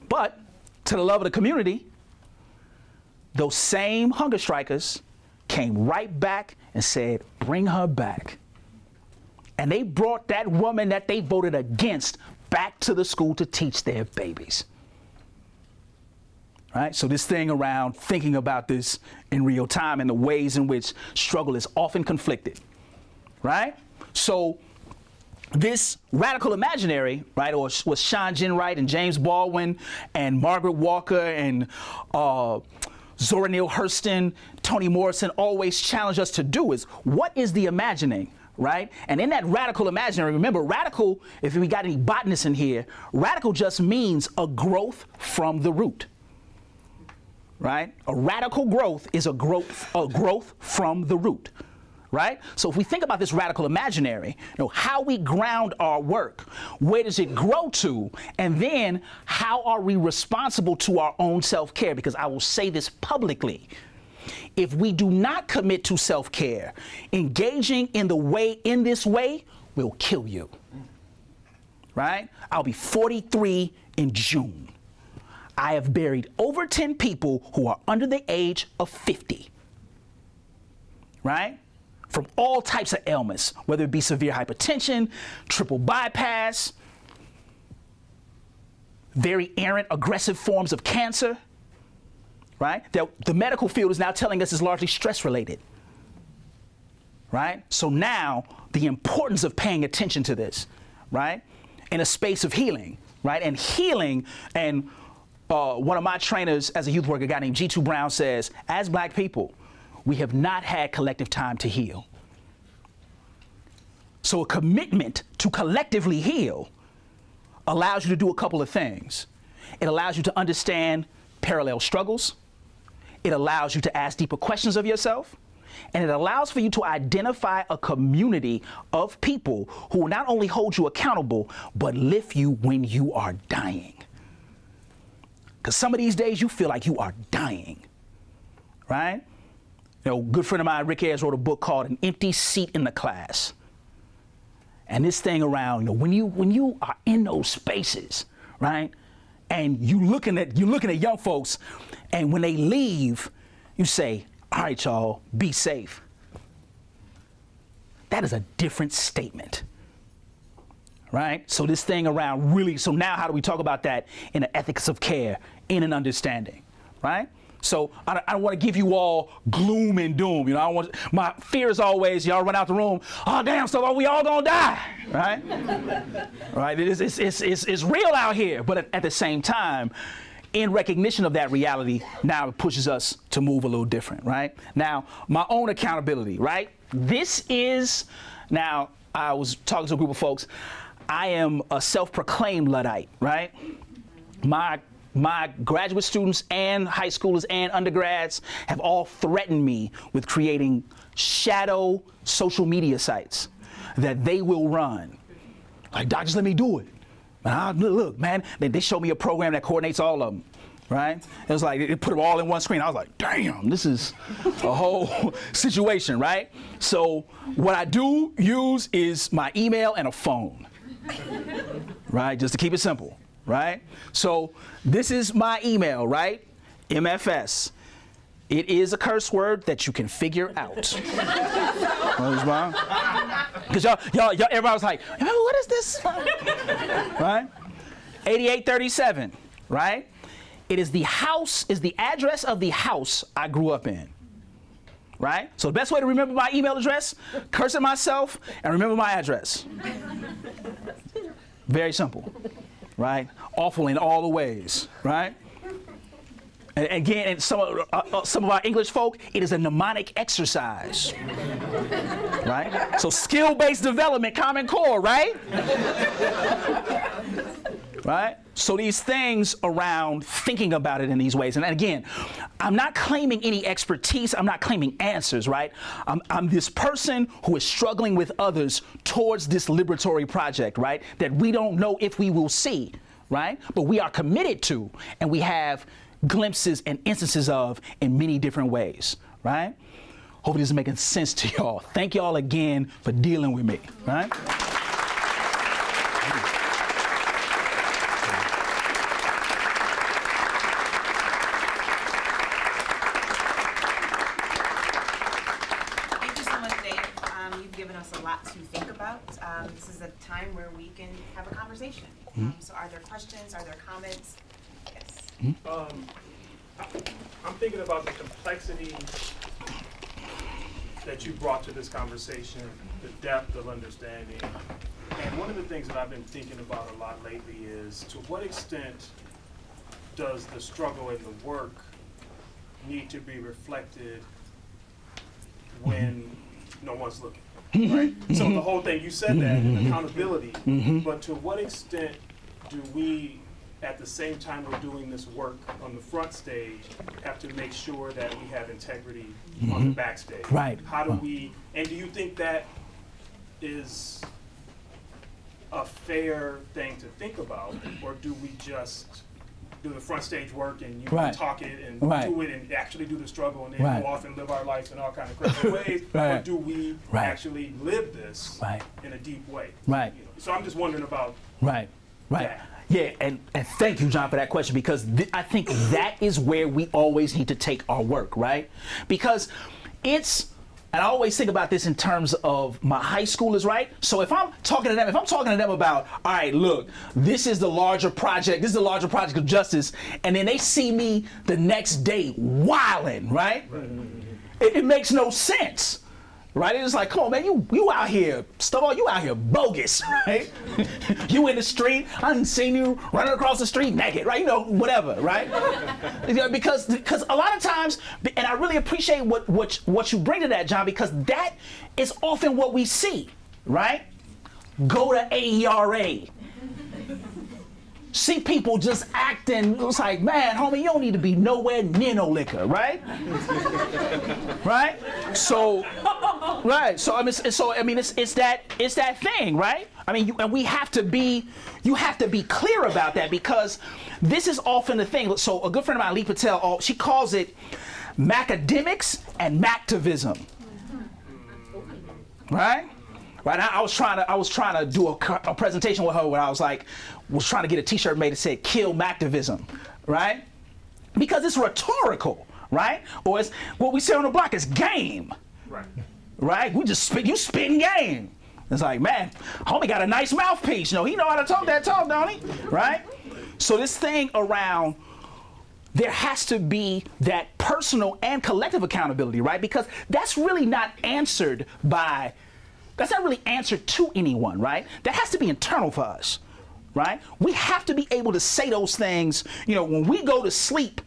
But to the love of the community, those same hunger strikers came right back and said, bring her back. And they brought that woman that they voted against back to the school to teach their babies. Right? So this thing around thinking about this in real time and the ways in which struggle is often conflicted, right? So this radical imaginary, right, or was Sean Ginwright and James Baldwin and Margaret Walker and Zora Neale Hurston, Toni Morrison always challenge us to do is, what is the imagining, right? And in that radical imaginary, remember, radical, if we got any botanists in here, radical just means a growth from the root, right? A radical growth is a growth from the root, right? So if we think about this radical imaginary, how we ground our work, where does it grow to, and then how are we responsible to our own self-care? Because I will say this publicly, if we do not commit to self-care, engaging in this way will kill you, right? I'll be 43 in June. I have buried over 10 people who are under the age of 50, right? From all types of ailments, whether it be severe hypertension, triple bypass, very errant, aggressive forms of cancer, right? That the medical field is now telling us is largely stress-related, right? So now the importance of paying attention to this, right? In a space of healing, right? And healing, and one of my trainers as a youth worker, a guy named G2 Brown, says, as Black people, we have not had collective time to heal. So a commitment to collectively heal allows you to do a couple of things. It allows you to understand parallel struggles. It allows you to ask deeper questions of yourself. And it allows for you to identify a community of people who will not only hold you accountable, but lift you when you are dying. Because some of these days you feel like you are dying, right? A good friend of mine, Rick Ayers, wrote a book called An Empty Seat in the Class. And this thing around, when you are in those spaces, right? And you're looking at young folks, and when they leave, you say, all right, y'all, be safe. That is a different statement, right? So this thing around really, so now how do we talk about that in the ethics of care, in an understanding, right? So I don't want to give you all gloom and doom. My fear is always y'all run out the room. Oh damn! So we all gonna die, right? Right? It's real out here, but at the same time, in recognition of that reality, now it pushes us to move a little different, right? Now, my own accountability, right? This is now. I was talking to a group of folks. I am a self-proclaimed Luddite, right? My graduate students and high schoolers and undergrads have all threatened me with creating shadow social media sites that they will run. Like, Doc, just let me do it. And look, man, they showed me a program that coordinates all of them, right? It was like, they put them all in one screen. I was like, damn, this is a whole situation, right? So what I do use is my email and a phone, right? Just to keep it simple. Right? So this is my email, right? MFS. It is a curse word that you can figure out. Because y'all, everybody was like, what is this? Right? 8837, right? It is the address of the house I grew up in, right? So the best way to remember my email address, curse at myself and remember my address. Very simple, right? Awful in all the ways, right? And again, some of our English folk, it is a mnemonic exercise, right? So skill-based development, Common Core, right? Right? So these things around thinking about it in these ways. And again, I'm not claiming any expertise. I'm not claiming answers, right? I'm this person who is struggling with others towards this liberatory project, right? That we don't know if we will see, right? But we are committed to, and we have glimpses and instances of in many different ways, right? Hopefully this is making sense to y'all. Thank y'all again for dealing with me, right? This is a time where we can have a conversation. So are there questions? Are there comments? Yes. I'm thinking about the complexity that you brought to this conversation, the depth of understanding. And one of the things that I've been thinking about a lot lately is, to what extent does the struggle and the work need to be reflected when no one's looking? Right? So the whole thing, you said that, accountability, but to what extent do we, at the same time we're doing this work on the front stage, have to make sure that we have integrity on the backstage? Right. How do we, and do you think that is a fair thing to think about, or do we just do the front stage work and you talk it and do it and actually do the struggle and then go off and live our lives in all kinds of crazy ways? Or do we actually live this in a deep way? Right. You know? So I'm just wondering about that. Yeah, and thank you, John, for that question, because I think that is where we always need to take our work, right? Because and I always think about this in terms of my high schoolers, right? So if I'm talking to them about, all right, look, this is the larger project of justice, and then they see me the next day wilding, right? It makes no sense. Right? It's like, come on, man, you out here, Stovall, you out here bogus, right? You in the street, I done seen you running across the street naked, right? You know, whatever, right? Because a lot of times, and I really appreciate what you bring to that, John, because that is often what we see, right? Go to AERA. See people just acting, it's like, man, homie, you don't need to be nowhere near no liquor, right? Right? So I mean, it's that thing, right? I mean, and you have to be clear about that, because this is often the thing. So a good friend of mine, Lee Patel, she calls it macademics and mactivism, right? Right. I was trying to do a presentation with her where I was trying to get a T-shirt made that said "Kill Mactivism," right? Because it's rhetorical, right? Or it's what we say on the block is game, right? We just spitting game. It's like, man, homie got a nice mouthpiece. You know, he know how to talk that talk, don't he? Right? So this thing around, there has to be that personal and collective accountability, right? Because that's really not answered to anyone, right? That has to be internal for us, right? We have to be able to say those things, you know, when we go to sleep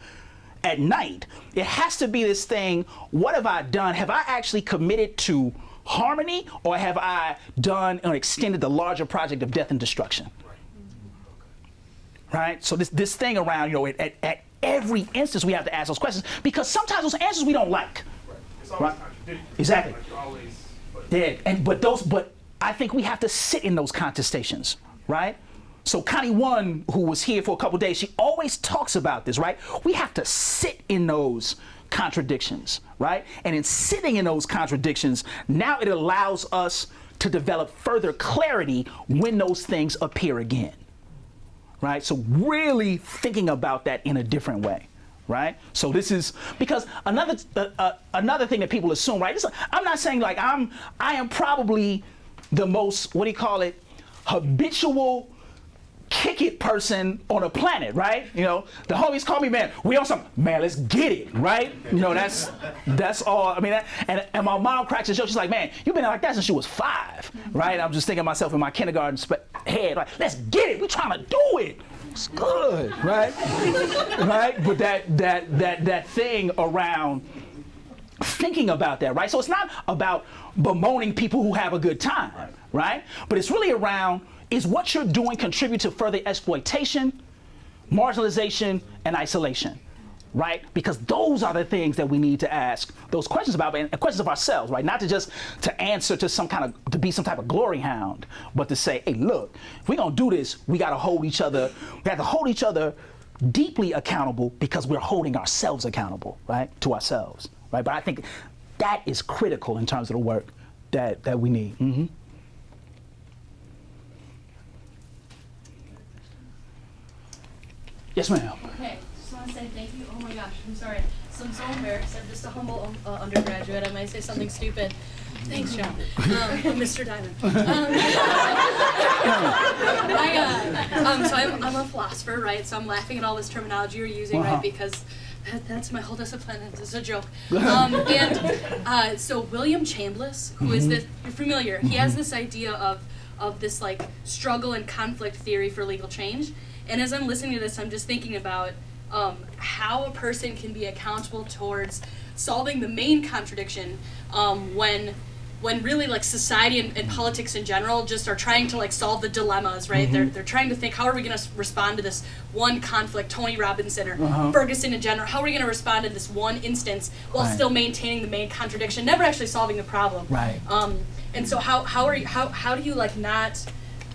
at night. It has to be this thing, what have I done? Have I actually committed to harmony, or have I done and extended the larger project of death and destruction? Right? So this thing around, you know, at every instance we have to ask those questions, because sometimes those answers we don't like. It's always contradictory. Exactly. Like always. But I think we have to sit in those contestations, right? So Connie One, who was here for a couple days, she always talks about this, right? We have to sit in those contradictions, right? And in sitting in those contradictions, now it allows us to develop further clarity when those things appear again, right? So really thinking about that in a different way. Right? So this is because another thing that people assume, right? I'm not saying like I am probably the most, habitual kick it person on a planet, right? You know, the homies call me, man, we on something, man, let's get it, right? You know, that's all. I mean, and my mom cracks a joke. She's like, man, you've been like that since she was 5, right? I'm just thinking of myself in my kindergarten head, like, let's get it. We trying to do it. It's good, right? Right? But that thing around thinking about that, right? So it's not about bemoaning people who have a good time, right? But it's really around, is what you're doing contribute to further exploitation, marginalization, and isolation, right? Because those are the things that we need to ask those questions about, and questions of ourselves, right? Not to just to answer to to be some type of glory hound, but to say, hey, look, if we're gonna do this, we gotta hold each other, deeply accountable, because we're holding ourselves accountable, right? To ourselves, right? But I think that is critical in terms of the work that we need. Mm-hmm. Yes, ma'am. Okay, just want to say thank you. Oh my gosh, I'm sorry. I'm so embarrassed. I'm just a humble undergraduate. I might say something stupid. Thanks, John. Mr. Diamond. So I'm a philosopher, right? So I'm laughing at all this terminology you're using, right? Because that's my whole discipline. It's a joke. So William Chambliss, who is this, you're familiar, he has this idea of this like struggle and conflict theory for legal change. And as I'm listening to this, I'm just thinking about how a person can be accountable towards solving the main contradiction when really like society and politics in general just are trying to like solve the dilemmas, right? They're trying to think, how are we going to respond to this one conflict, Tony Robinson or Ferguson in general? How are we going to respond in this one instance while still maintaining the main contradiction, never actually solving the problem? Right. And so how do you like not?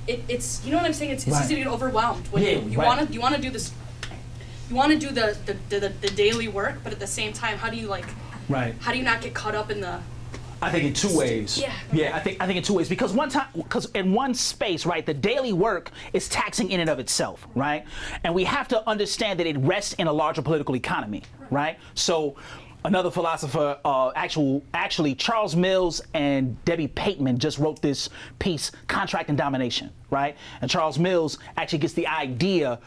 It's you know what I'm saying. It's easy to get overwhelmed when you want to do this. You want to do the daily work, but at the same time, how do you like? Right. How do you not get caught up in the? I think in 2 ways. Yeah. Yeah, I think in 2 ways, because in one space, right, the daily work is taxing in and of itself, right? And we have to understand that it rests in a larger political economy, right? So another philosopher, actually Charles Mills and Debbie Pateman just wrote this piece, Contract and Domination, right? And Charles Mills actually gets the idea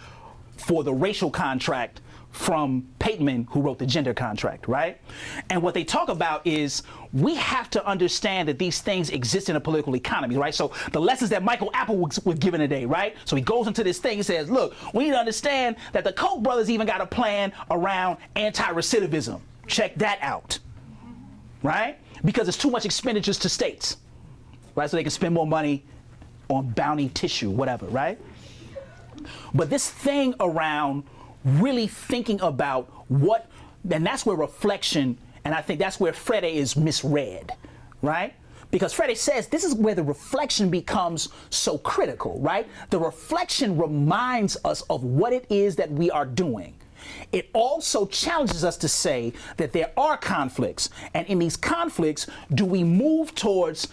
for the racial contract from Pateman, who wrote the gender contract, right? And what they talk about is we have to understand that these things exist in a political economy, right? So the lessons that Michael Apple was given today, right? So he goes into this thing and says, look, we need to understand that the Koch brothers even got a plan around anti-recidivism. Check that out, right? Because it's too much expenditures to states, right? So they can spend more money on bounty tissue, whatever, right? But this thing around really thinking about what, and that's where reflection, and I think that's where Freire is misread, right? Because Freire says this is where the reflection becomes so critical, right? The reflection reminds us of what it is that we are doing. It also challenges us to say that there are conflicts, and in these conflicts, do we move towards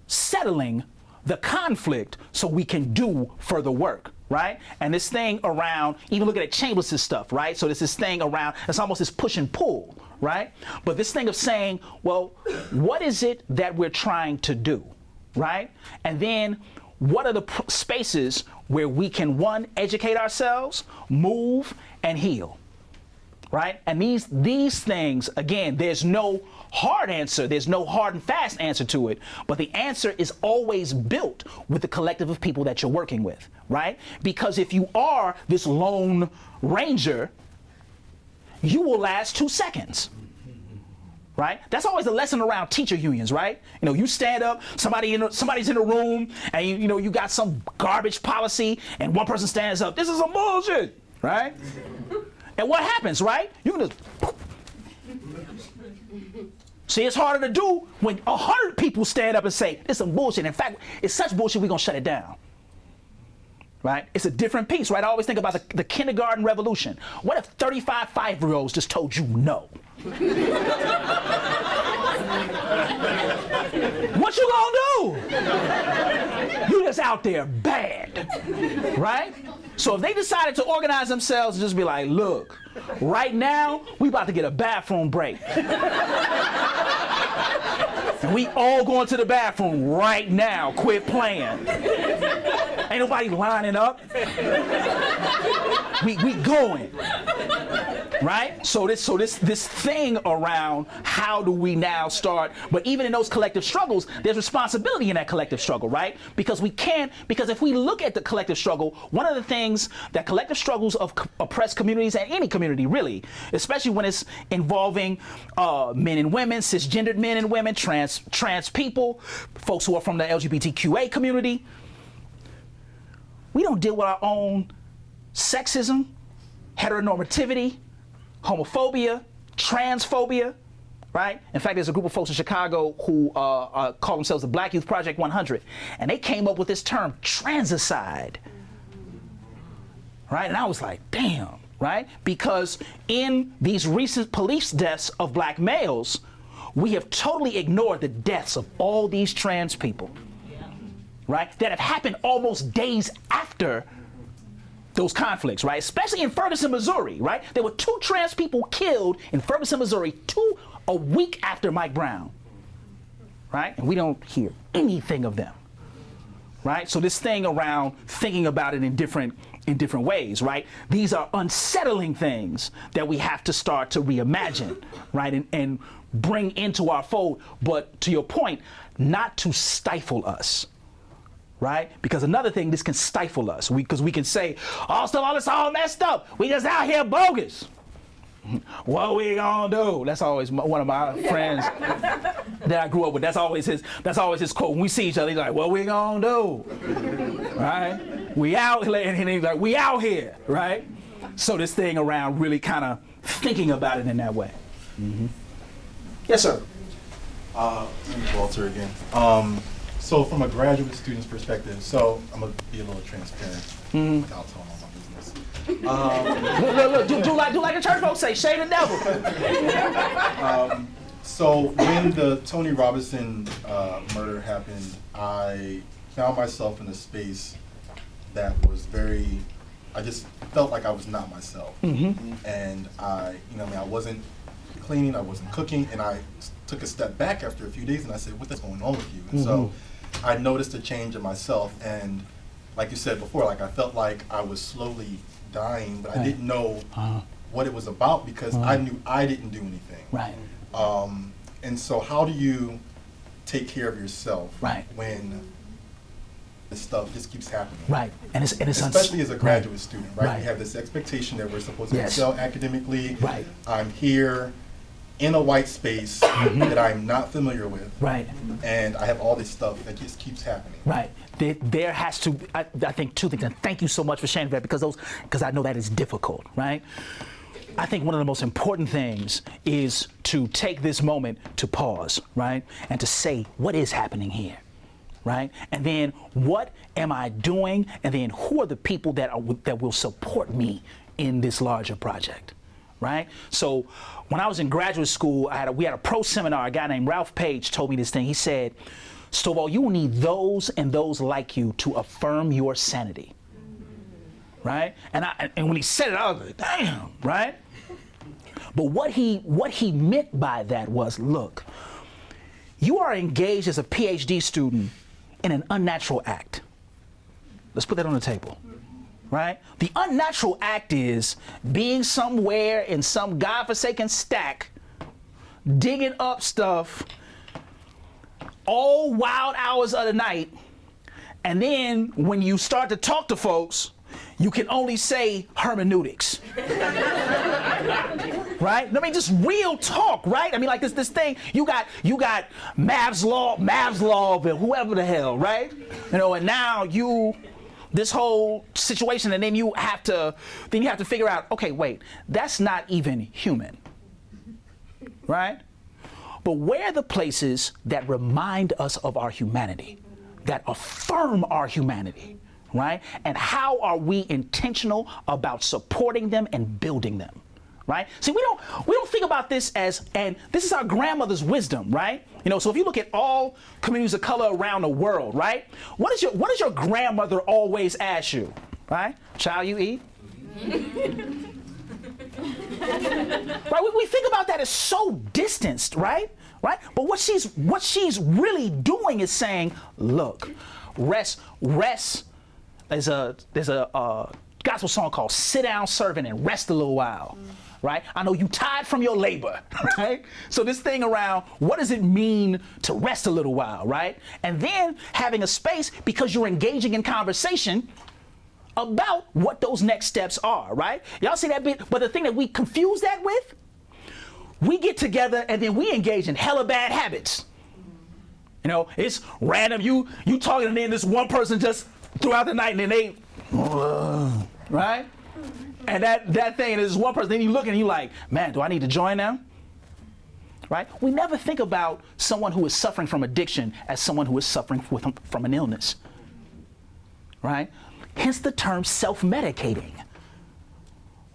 settling the conflict so we can do further work, right? And this thing around, even looking at Chambliss' stuff, right? So there's this thing around, it's almost this push and pull, right? But this thing of saying, well, what is it that we're trying to do, right? And then what are the spaces where we can, one, educate ourselves, move, and heal, right? And these things, again, there's no hard answer, there's no hard and fast answer to it, but the answer is always built with the collective of people that you're working with, right? Because if you are this lone ranger, you will last 2 seconds, right? That's always a lesson around teacher unions, right? You know, you stand up, somebody's in a room, and you got some garbage policy, and one person stands up, this is some bullshit, right? And what happens, right? You can just see, it's harder to do when 100 people stand up and say, this is some bullshit. In fact, it's such bullshit, we're going to shut it down. Right? It's a different piece, right? I always think about the kindergarten revolution. What if 35 5-year-olds just told you no? What you gonna do? You just out there bad, right? So if they decided to organize themselves and just be like, look, right now, we about to get a bathroom break. And we all going to the bathroom right now, quit playing. Ain't nobody lining up. we going. Right? So this thing around how do we now start, but even in those collective struggles, there's responsibility in that collective struggle, right? Because if we look at the collective struggle, one of the things that collective struggles of oppressed communities and any community really, especially when it's involving men and women, cisgendered men and women, trans people, folks who are from the LGBTQA community, we don't deal with our own sexism, heteronormativity, homophobia, transphobia, right? In fact, there's a group of folks in Chicago who call themselves the Black Youth Project 100, and they came up with this term, transicide, right? And I was like, damn, right? Because in these recent police deaths of black males, we have totally ignored the deaths of all these trans people, right? That have happened almost days after those conflicts, right? Especially in Ferguson, Missouri, right? There were 2 trans people killed in Ferguson, Missouri, a week after Mike Brown, right? And we don't hear anything of them, right? So this thing around thinking about it in different ways, right? These are unsettling things that we have to start to reimagine, right? And bring into our fold, but to your point, not to stifle us. Right? Because another thing, this can stifle us. Because we can say, oh, stuff, it's all messed up. We just out here bogus. What we gonna do? That's always one of my friends that I grew up with. That's always his quote. When we see each other, he's like, what we gonna do? Right? We out here, and he's like, we out here, right? So this thing around really kind of thinking about it in that way. Mm-hmm. Yes, sir. Walter again. So from a graduate student's perspective, so I'm gonna be a little transparent without telling all my business. Look, do like the church folks say, shame the devil. So when the Tony Robinson murder happened, I found myself in a space that was I just felt like I was not myself. Mm-hmm. And I wasn't cleaning, I wasn't cooking, and I took a step back after a few days and I said, what's going on with you? And so I noticed a change in myself, and like you said before, like I felt like I was slowly dying, but I didn't know what it was about because I knew I didn't do anything. Right. And so how do you take care of yourself when this stuff just keeps happening? Right. And it's especially as a graduate student, right? We have this expectation that we're supposed to excel academically. Right. I'm here in a white space that I'm not familiar with. Right. And I have all this stuff that just keeps happening. Right. There has to, I think, 2 things, and thank you so much for sharing that because I know that is difficult, right? I think one of the most important things is to take this moment to pause, right? And to say, what is happening here? Right? And then what am I doing? And then who are the people that will support me in this larger project? Right? So when I was in graduate school, we had a pro seminar. A guy named Ralph Page told me this thing. He said, Stovall, you will need those and those like you to affirm your sanity. Right? And when he said it, I was like, damn, right? But what he meant by that was, look, you are engaged as a PhD student in an unnatural act. Let's put that on the table. Right? The unnatural act is being somewhere in some godforsaken stack, digging up stuff all wild hours of the night, and then when you start to talk to folks, you can only say hermeneutics. Right? I mean, just real talk, right? I mean, like this thing, you got Mav's law, and whoever the hell, right? And now this whole situation, and then you have to figure out, okay, wait, that's not even human, right? But where are the places that remind us of our humanity, that affirm our humanity, right? And how are we intentional about supporting them and building them, right? See, we don't think about this and this is our grandmother's wisdom, right? So if you look at all communities of color around the world, right? What does your grandmother always ask you, right? Child, you eat? Right? We think about that as so distanced, right? Right? But what she's really doing is saying, look, rest there's a gospel song called "Sit Down, Servant, and Rest a Little While." Right? I know you tired from your labor, right? So this thing around, what does it mean to rest a little while, right? And then having a space because you're engaging in conversation about what those next steps are, right? Y'all see that bit? But the thing that we confuse that with, we get together and then we engage in hella bad habits. You know, it's random. You talking and then this one person just throughout the night and then they, right? And that thing, and there's one person, then you look and you like, man, do I need to join them? Right? We never think about someone who is suffering from addiction as someone who is suffering from an illness. Right? Hence the term self-medicating.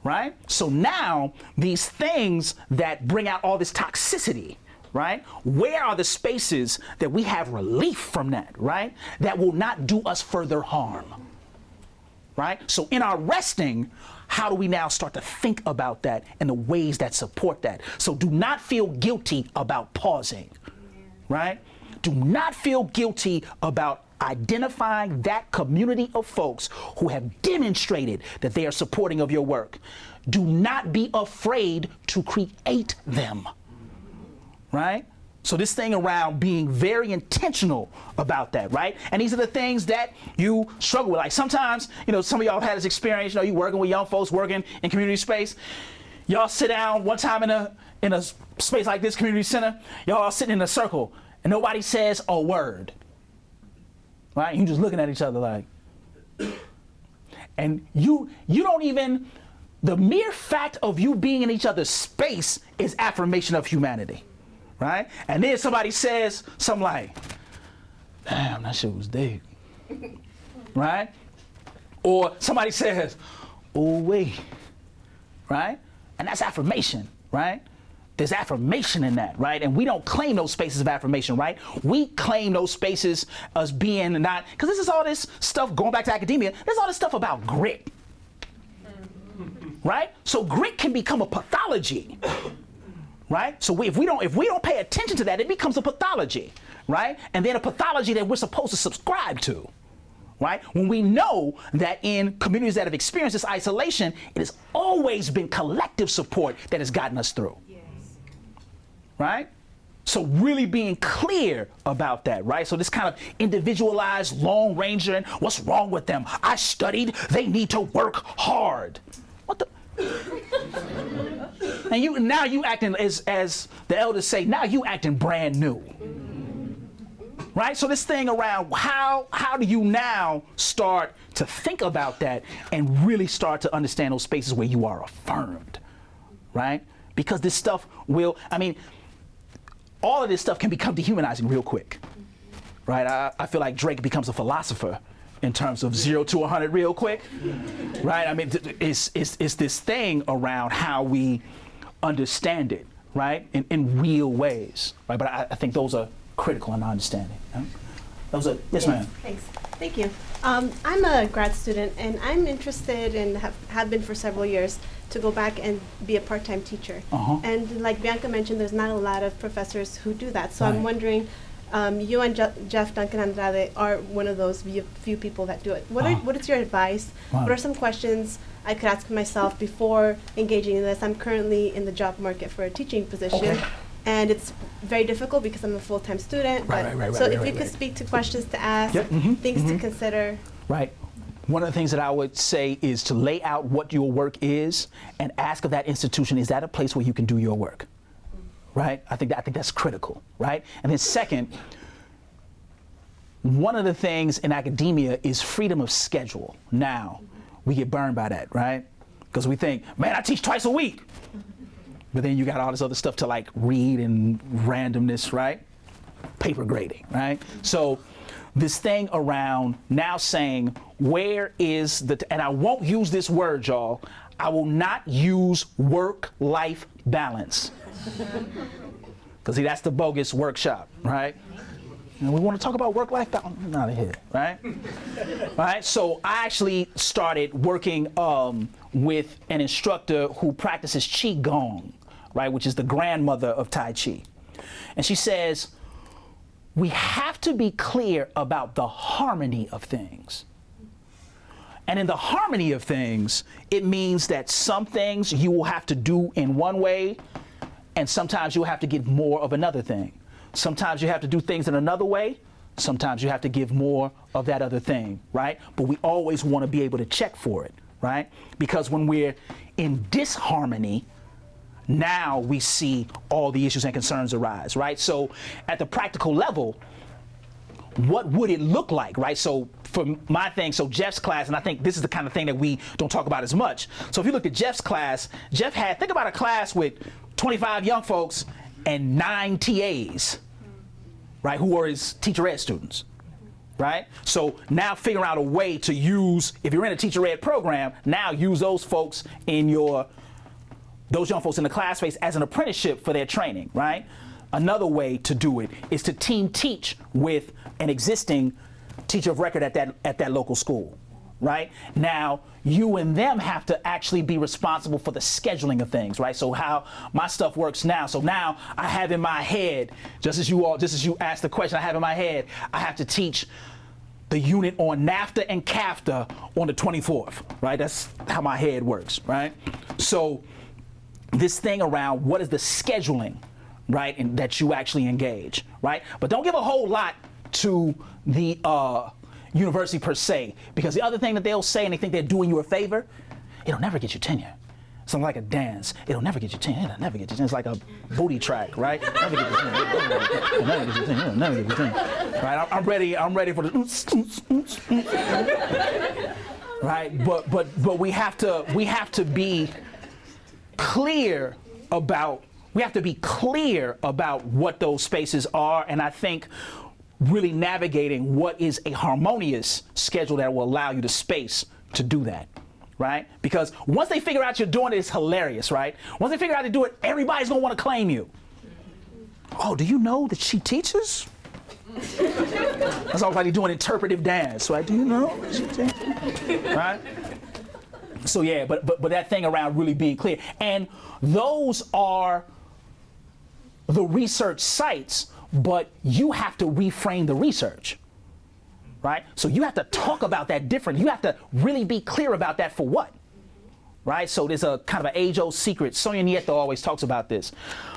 Right? So now, these things that bring out all this toxicity, right? Where are the spaces that we have relief from that, right? That will not do us further harm. Right? So in our resting, how do we now start to think about that and the ways that support that? So do not feel guilty about pausing, right? Do not feel guilty about identifying that community of folks who have demonstrated that they are supporting of your work. Do not be afraid to create them, right? So this thing around being very intentional about that, right? And these are the things that you struggle with. Like sometimes, you know, some of y'all have had this experience, you know, you working with young folks, working in community space. Y'all sit down one time in a space like this, community center, y'all all sitting in a circle and nobody says a word, right? You just looking at each other like, and you don't even, the mere fact of you being in each other's space is affirmation of humanity. Right? And then somebody says something like, damn, that shit was deep. Right? Or somebody says, oh, wait. Right? And that's affirmation, right? There's affirmation in that, right? And we don't claim those spaces of affirmation, right? We claim those spaces as being not, because this is all this stuff, going back to academia, there's all this stuff about grit. Right? So grit can become a pathology. Right? So if we don't pay attention to that, it becomes a pathology, right? And then a pathology that we're supposed to subscribe to, right? When we know that in communities that have experienced this isolation, it has always been collective support that has gotten us through. Yes. Right? So really being clear about that, right? So this kind of individualized Lone Ranger and what's wrong with them? I studied, they need to work hard. What the? And now you acting as the elders say, now you acting brand new. Right? So this thing around how do you now start to think about that and really start to understand those spaces where you are affirmed, right? Because this stuff will, I mean, all of this stuff can become dehumanizing real quick, right? I feel like Drake becomes a philosopher in terms of 0 to 100 real quick, right? I mean, it's this thing around how we understand it, right? In real ways, right? But I think those are critical in our understanding. Those are, yes, ma'am. Thanks. Thank you. I'm a grad student, and I'm interested and have been for several years to go back and be a part-time teacher. And like Bianca mentioned, there's not a lot of professors who do that. So I'm wondering, you and Jeff Duncan Andrade are one of those few people that do it. What is your advice? What are some questions I could ask myself before engaging in this? I'm currently in the job market for a teaching position, and it's very difficult because I'm a full-time student. So if you could speak to questions to ask, things to consider. Right. One of the things that I would say is to lay out what your work is and ask of that institution, is that a place where you can do your work? Right? I think that's critical, right? And then second, one of the things in academia is freedom of schedule. Now, we get burned by that, right? Because we think, man, I teach twice a week. But then you got all this other stuff to like read and randomness, right? Paper grading, right? So this thing around now saying, where is and I won't use this word, y'all. I will not use work-life balance. Because see, that's the bogus workshop, right? And we want to talk about work-life balance. Not here, right? Right? So I actually started working with an instructor who practices Qigong, right? Which is the grandmother of Tai Chi. And she says, we have to be clear about the harmony of things. And in the harmony of things, it means that some things you will have to do in one way, and sometimes you'll have to give more of another thing. Sometimes you have to do things in another way. Sometimes you have to give more of that other thing, right? But we always want to be able to check for it, right? Because when we're in disharmony, now we see all the issues and concerns arise, right? So at the practical level, what would it look like, right? So for my thing, so Jeff's class, and I think this is the kind of thing that we don't talk about as much. So if you look at Jeff's class, Jeff had, think about a class with 25 young folks and 9 TAs, right, who are his teacher ed students, right? So now figure out a way to use, if you're in a teacher ed program, now use those folks in those young folks in the class space as an apprenticeship for their training, right? Another way to do it is to team teach with an existing teacher of record at that local school, right? Now, you and them have to actually be responsible for the scheduling of things, right? So how my stuff works now. So now I have in my head, just as you asked the question, I have in my head, I have to teach the unit on NAFTA and CAFTA on the 24th, right? That's how my head works, right? So this thing around what is the scheduling, right, and that you actually engage, right? But don't give a whole lot to the university per se, because the other thing that they'll say, and they think they're doing you a favor, it'll never get you tenure. Something like a dance, it'll never get you tenure, it'll never get you tenure. It's like a booty track, right? Never get you tenure, it'll never get you tenure, it'll never get you tenure. Right, I'm ready for the right? But we have to be clear about what those spaces are, and I think really navigating what is a harmonious schedule that will allow you the space to do that, right? Because once they figure out you're doing it, it's hilarious, right? Once they figure out to do it, everybody's gonna want to claim you. Oh, do you know that she teaches? That's almost like you're doing interpretive dance, right? Do you know that she teaches? Right? So yeah, but that thing around really being clear, and those are the research sites, but you have to reframe the research, right? So you have to talk about that differently. You have to really be clear about that for what, right? So there's a kind of an age-old secret. Sonia Nieto always talks about this.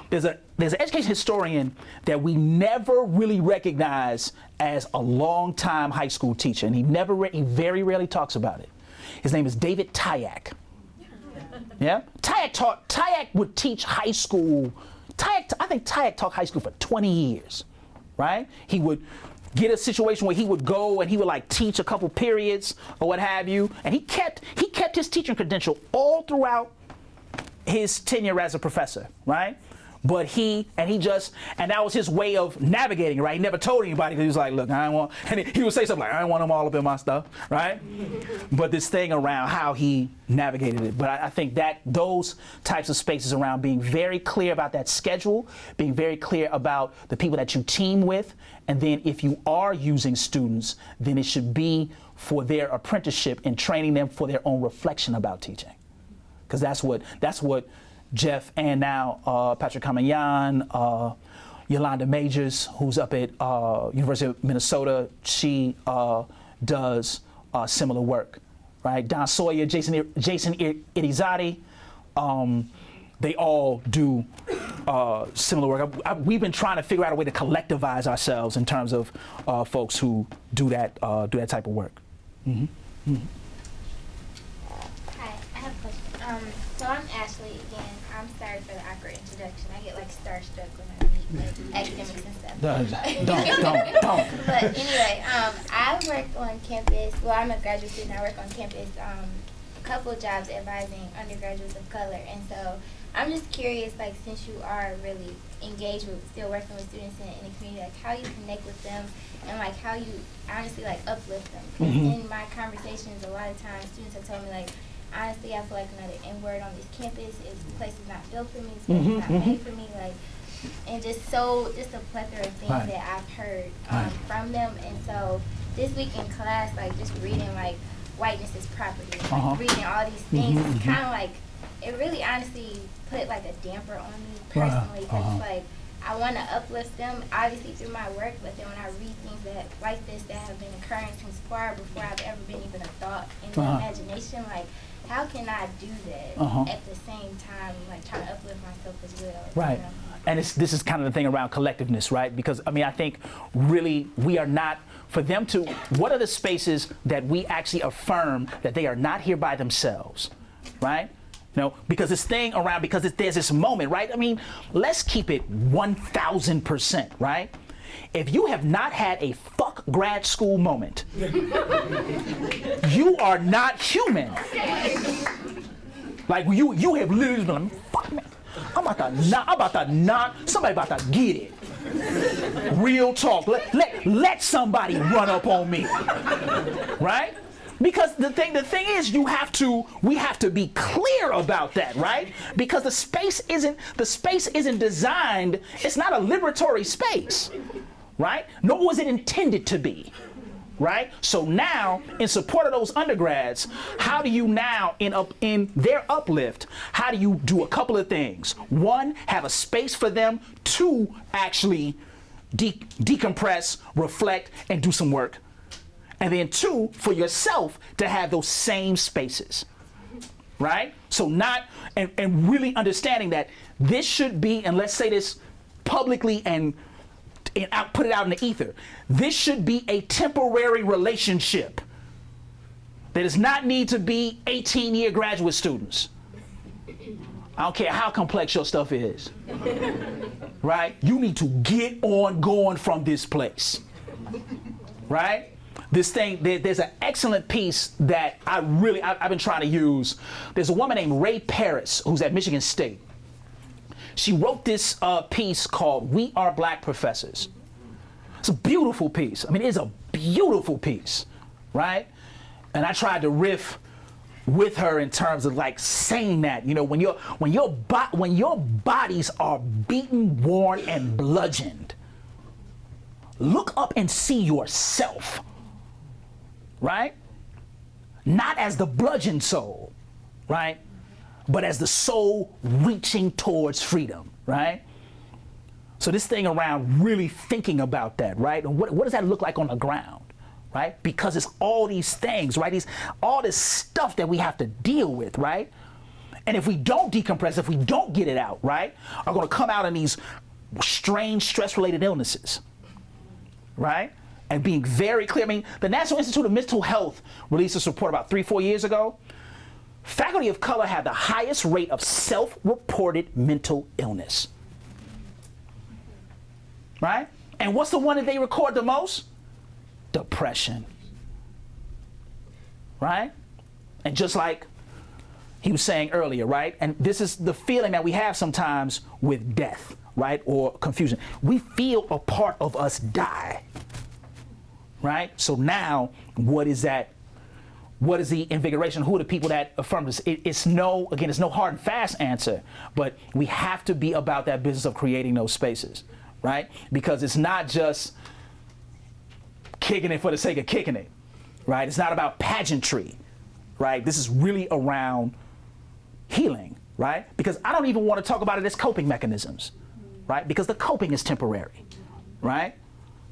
There's an education historian that we never really recognize as a long-time high school teacher, and he very rarely talks about it. His name is David Tyack. Yeah? Tyack would teach high school. I think Tyack taught high school for 20 years, right? He would get a situation where he would go and he would like teach a couple periods or what have you, and he kept his teaching credential all throughout his tenure as a professor, right? But that was his way of navigating it, right? He never told anybody, because he was like, look, I don't want, and he would say something like, I don't want them all up in my stuff, right? But this thing around how he navigated it. But I think that those types of spaces around being very clear about that schedule, being very clear about the people that you team with, and then if you are using students, then it should be for their apprenticeship and training them for their own reflection about teaching. Because that's what Jeff and now Patrick Kamayan, Yolanda Majors, who's up at University of Minnesota, she does similar work, right? Don Sawyer, Jason Irizarry, they all do similar work. We've been trying to figure out a way to collectivize ourselves in terms of folks who do that type of work. Mm-hmm. Mm-hmm. Hi, I have a question. So I'm Ashley again. I'm sorry for the awkward introduction. I get like starstruck when I meet like academics and stuff. Don't. But anyway, I work on campus. Well, I'm a graduate student. I work on campus. A couple jobs advising undergraduates of color, and so I'm just curious, like, since you are really engaged with still working with students in the community, like how you connect with them and like how you honestly like uplift them. Because in my conversations, a lot of times students have told me like, honestly, I feel like another N-word on this campus. This place is not built for me. This place is not made for me. Like, and just a plethora of things that I've heard from them. And so this week in class, like just reading like whiteness is property, like reading all these things, it's kind of like, it really honestly put like a damper on me personally, because it's like, I want to uplift them, obviously through my work, but then when I read things that like this that have been occurring since far before I've ever been even a thought in the imagination, like, how can I do that at the same time, like, trying to uplift myself as well? Right. You know? And this is kind of the thing around collectiveness, right? Because, I mean, I think really we are not, for them to, what are the spaces that we actually affirm that they are not here by themselves, right? You know, because this thing around, because there's this moment, right? I mean, let's keep it 1,000%, right? If you have not had a fuck grad school moment, you are not human. Like you have literally been like, fuck man, I'm about to knock, somebody about to get it. Real talk, let somebody run up on me, right? Because the thing is, we have to be clear about that, right? Because the space isn't designed, it's not a liberatory space, right? Nor was it intended to be, right? So now, in support of those undergrads, how do you now, in their uplift, how do you do a couple of things? One, have a space for them to actually decompress, reflect, and do some work. And then two, for yourself to have those same spaces, right? So not, and really understanding that this should be, and let's say this publicly and put it out in the ether, this should be a temporary relationship. That does not need to be 18-year graduate students. I don't care how complex your stuff is, right? You need to get on going from this place, right? This thing, there's an excellent piece that I've been trying to use. There's a woman named Ray Paris who's at Michigan State. She wrote this piece called "We Are Black Professors." It's a beautiful piece. I mean, it's a beautiful piece, right? And I tried to riff with her in terms of like saying that, you know, when your bodies are beaten, worn, and bludgeoned, look up and see yourself. Right? Not as the bludgeoned soul, right? But as the soul reaching towards freedom, right? So this thing around really thinking about that, right? And what does that look like on the ground, right? Because it's all these things, right? All this stuff that we have to deal with, right? And if we don't decompress, if we don't get it out, right, are going to come out in these strange stress-related illnesses, right? And being very clear. I mean, the National Institute of Mental Health released this report about 3-4 years ago. Faculty of color have the highest rate of self-reported mental illness. Right? And what's the one that they record the most? Depression. Right? And just like he was saying earlier, right? And this is the feeling that we have sometimes with death, right? Or confusion. We feel a part of us die. Right? So now, what is that? What is the invigoration? Who are the people that affirm this? It's no hard and fast answer, but we have to be about that business of creating those spaces, right? Because it's not just kicking it for the sake of kicking it, right? It's not about pageantry, right? This is really around healing, right? Because I don't even want to talk about it as coping mechanisms, right? Because the coping is temporary, right?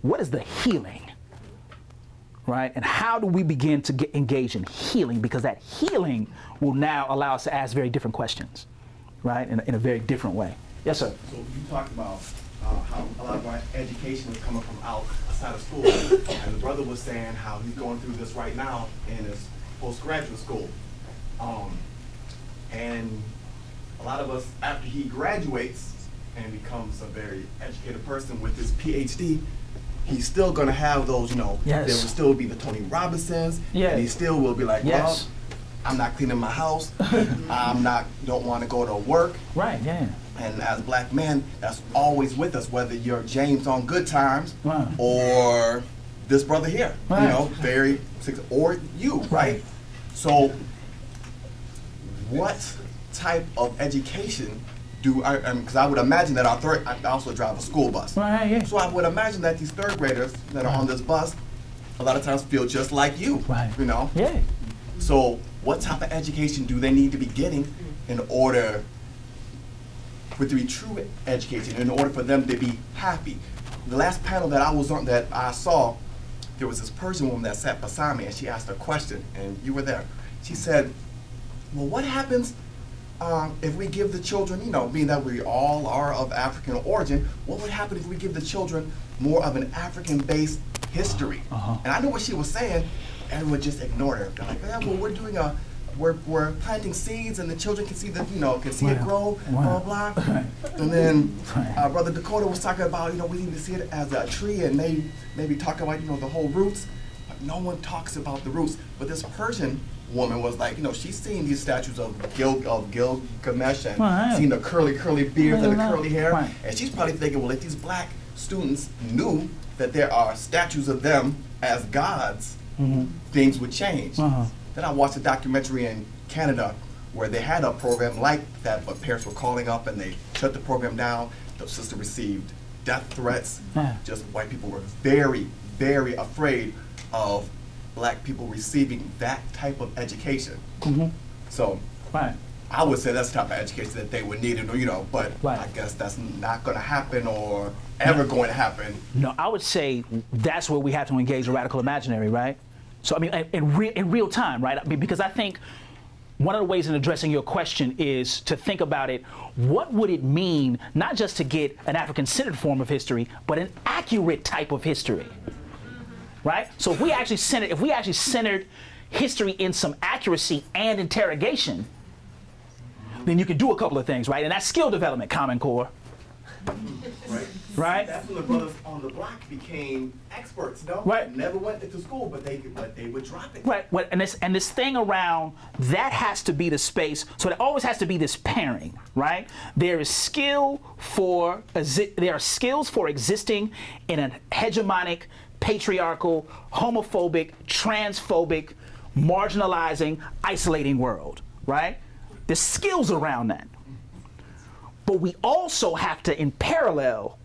What is the healing? Right? And how do we begin to get engaged in healing? Because that healing will now allow us to ask very different questions, right? In a very different way. Yes, sir. So you talked about how a lot of our education is coming from outside of school. And the brother was saying how he's going through this right now in his postgraduate school. And a lot of us, after he graduates and becomes a very educated person with his PhD, he's still going to have those, you know, yes. There will still be the Tony Robinsons, yeah. And he still will be like, yes. Well, I'm not cleaning my house, don't want to go to work. Right, yeah. And as black men, that's always with us, whether you're James on Good Times right. or this brother here, right. You know, or you, right? So what type of education because I would imagine that I also drive a school bus. Right, yeah. So I would imagine that these third graders that are on this bus, a lot of times feel just like you, right. You know? Yeah. So what type of education do they need to be getting in order to be true education, in order for them to be happy. The last panel that I was on, that I saw, there was this Persian woman that sat beside me, and she asked a question, and you were there. She said, well, what happens if we give the children, being that we all are of African origin, what would happen if we give the children more of an African-based history? And I know what she was saying, everyone just ignored her. They're like, yeah, well, we're doing we're planting seeds, and the children can see it grow, blah, blah, blah. And then Brother Dakota was talking about, we need to see it as a tree, and maybe talk about, the whole roots. But no one talks about the roots. But this Persian woman was like, she's seen these statues of Gilgamesh, and seen the curly beard and the curly hair. And she's probably thinking, well, if these black students knew that there are statues of them as gods, things would change. Then I watched a documentary in Canada where they had a program like that, but parents were calling up and they shut the program down. The sister received death threats. Just white people were very, very afraid of black people receiving that type of education. So I would say that's the type of education that they would need, but I guess that's not going to happen or ever going to happen. No, I would say that's where we have to engage the radical imaginary, right? So I mean, in real time, right? I mean, because I think one of the ways in addressing your question is to think about it. What would it mean, not just to get an African-centered form of history, but an accurate type of history, right? So if we actually centered history in some accuracy and interrogation, then you can do a couple of things, right? And that's skill development, Common Core. Right? That's when the brothers on the block became experts, Never went to school, but they would drop it. Right. And this thing around that has to be the space. So there always has to be this pairing, right? There are skills for existing in a hegemonic, patriarchal, homophobic, transphobic, marginalizing, isolating world, right? There's skills around that. But we also have to, in parallel,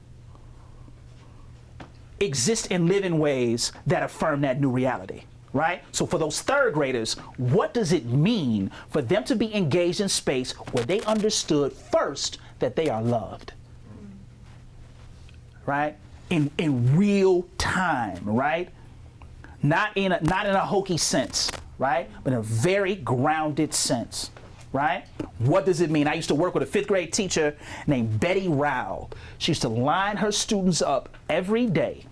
exist and live in ways that affirm that new reality, right? So for those third graders, what does it mean for them to be engaged in space where they understood first that they are loved, right? In real time, right? Not in a hokey sense, right? But in a very grounded sense. Right? What does it mean? I used to work with a 5th grade teacher named Betty Rao. She used to line her students up every day.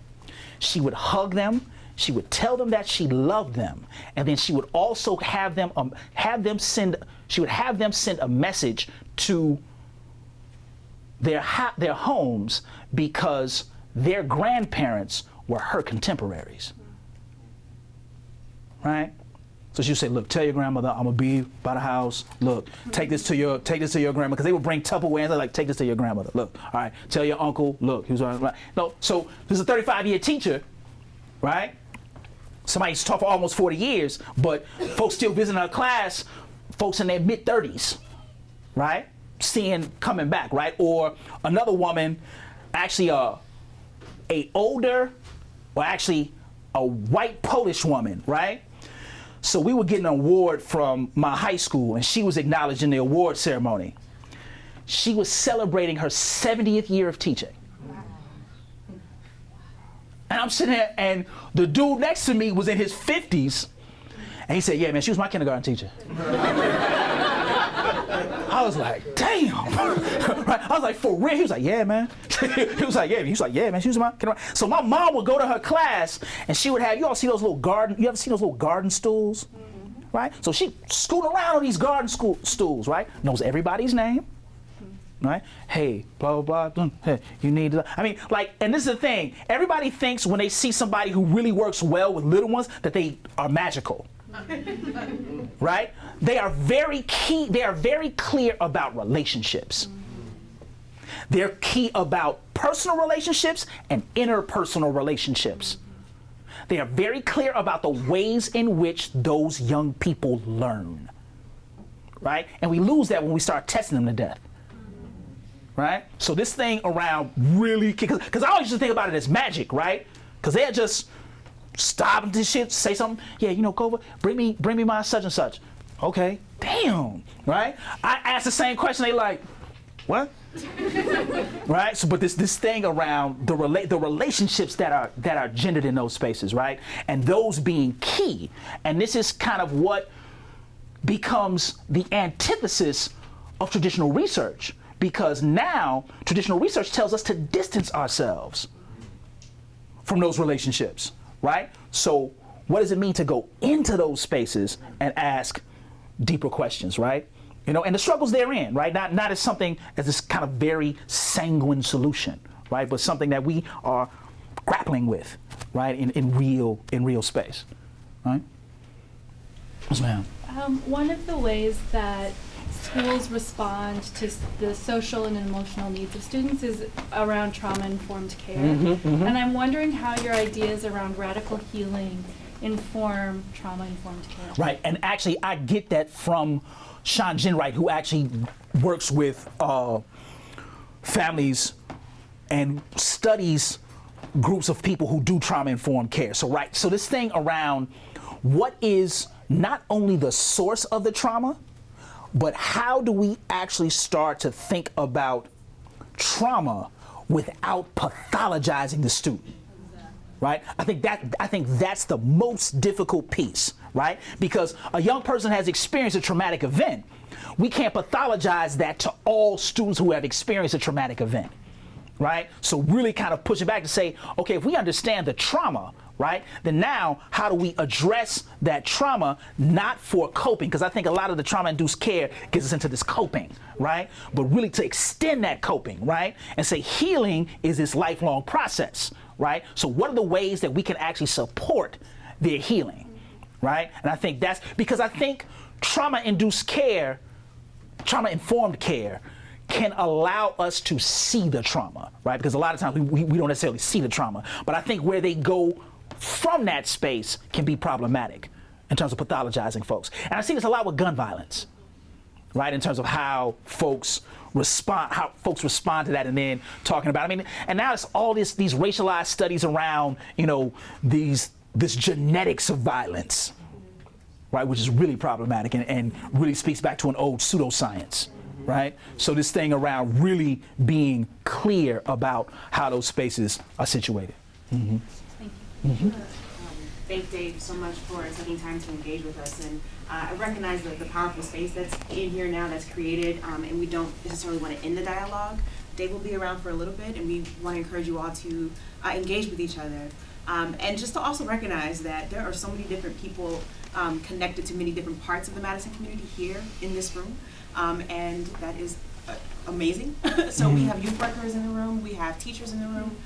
She would hug them. She would tell them that she loved them, and then she would also have them send a message to their homes because their grandparents were her contemporaries. Right? So she'd say, look, tell your grandmother I'm gonna be by the house. Look, take this to your grandma, because they would bring Tupperware and they're like, take this to your grandmother. Look, all right, tell your uncle, look, he was right. No, so this is a 35-year teacher, right? Somebody's taught for almost 40 years, but folks still visiting her class, folks in their mid-30s, right? Coming back, right? Or another woman, actually a white Polish woman, right? So we were getting an award from my high school, and she was acknowledged in the award ceremony. She was celebrating her 70th year of teaching. And I'm sitting there, and the dude next to me was in his 50s, and he said, yeah, man, she was my kindergarten teacher. I was like, damn. Right? I was like, for real? He was like, yeah, man. He was like, yeah, man, she was my kindergarten. So my mom would go to her class, and she would have, you ever see those little garden stools? Right? So she scooting around on these garden stools, right? Knows everybody's name. Right? Hey, blah, blah, blah. Hey, you need to, I mean, like, and this is the thing. Everybody thinks when they see somebody who really works well with little ones that they are magical. Right? They are very clear about relationships. They're key about personal relationships and interpersonal relationships. They are very clear about the ways in which those young people learn. Right? And we lose that when we start testing them to death. Right? So this thing around really, because I always used to think about it as magic, right? Because they'll just stop this shit, say something. Yeah, go over, bring me my such and such. Okay, damn, right? I asked the same question. They like, what? Right? So, but this thing around the relationships that are gendered in those spaces, right? And those being key. And this is kind of what becomes the antithesis of traditional research, because now traditional research tells us to distance ourselves from those relationships, right? So what does it mean to go into those spaces and ask deeper questions, right? You know, and the struggles therein, right? Not as something as this kind of very sanguine solution, right? But something that we are grappling with, right? In real space, right? Yes, ma'am. One of the ways that schools respond to the social and emotional needs of students is around trauma-informed care. And I'm wondering how your ideas around radical healing inform trauma-informed care. Right, and actually I get that from Sean Ginwright, who actually works with families and studies groups of people who do trauma-informed care. So this thing around what is not only the source of the trauma, but how do we actually start to think about trauma without pathologizing the student? Right? I think that's the most difficult piece, right? Because a young person has experienced a traumatic event. We can't pathologize that to all students who have experienced a traumatic event, right? So really kind of push it back to say, okay, if we understand the trauma, right, then now how do we address that trauma, not for coping? Because I think a lot of the trauma-induced care gets us into this coping, right? But really to extend that coping, right? And say healing is this lifelong process, right? So what are the ways that we can actually support their healing, right? And I think that's because I think trauma-induced care, trauma-informed care can allow us to see the trauma, right? Because a lot of times we don't necessarily see the trauma, but I think where they go from that space can be problematic in terms of pathologizing folks. And I see this a lot with gun violence, right? In terms of how folks respond to that, and then talking about, I mean, and now it's all these racialized studies around, you know, this genetics of violence, right? Which is really problematic and really speaks back to an old pseudoscience, right? So this thing around really being clear about how those spaces are situated. Mm-hmm. Thank Dave so much for taking time to engage with us, and I recognize the powerful space that's in here now that's created, and we don't necessarily want to end the dialogue. Dave will be around for a little bit, and we want to encourage you all to engage with each other, and just to also recognize that there are so many different people connected to many different parts of the Madison community here in this room, and that is amazing. So we have youth workers in the room, we have teachers in the room,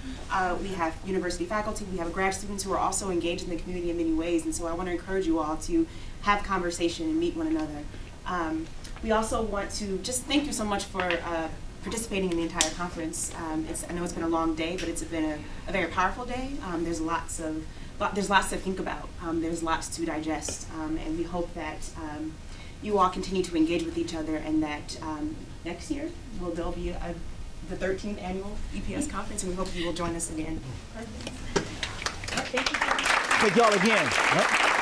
we have university faculty, we have grad students who are also engaged in the community in many ways, and so I want to encourage you all to have conversation and meet one another. We also want to just thank you so much for participating in the entire conference. I know it's been a long day, but it's been a very powerful day. There's lots to think about, there's lots to digest, and we hope that you all continue to engage with each other, and that next year there'll be the 13th annual EPS conference, and we hope you will join us again. Thank y'all again.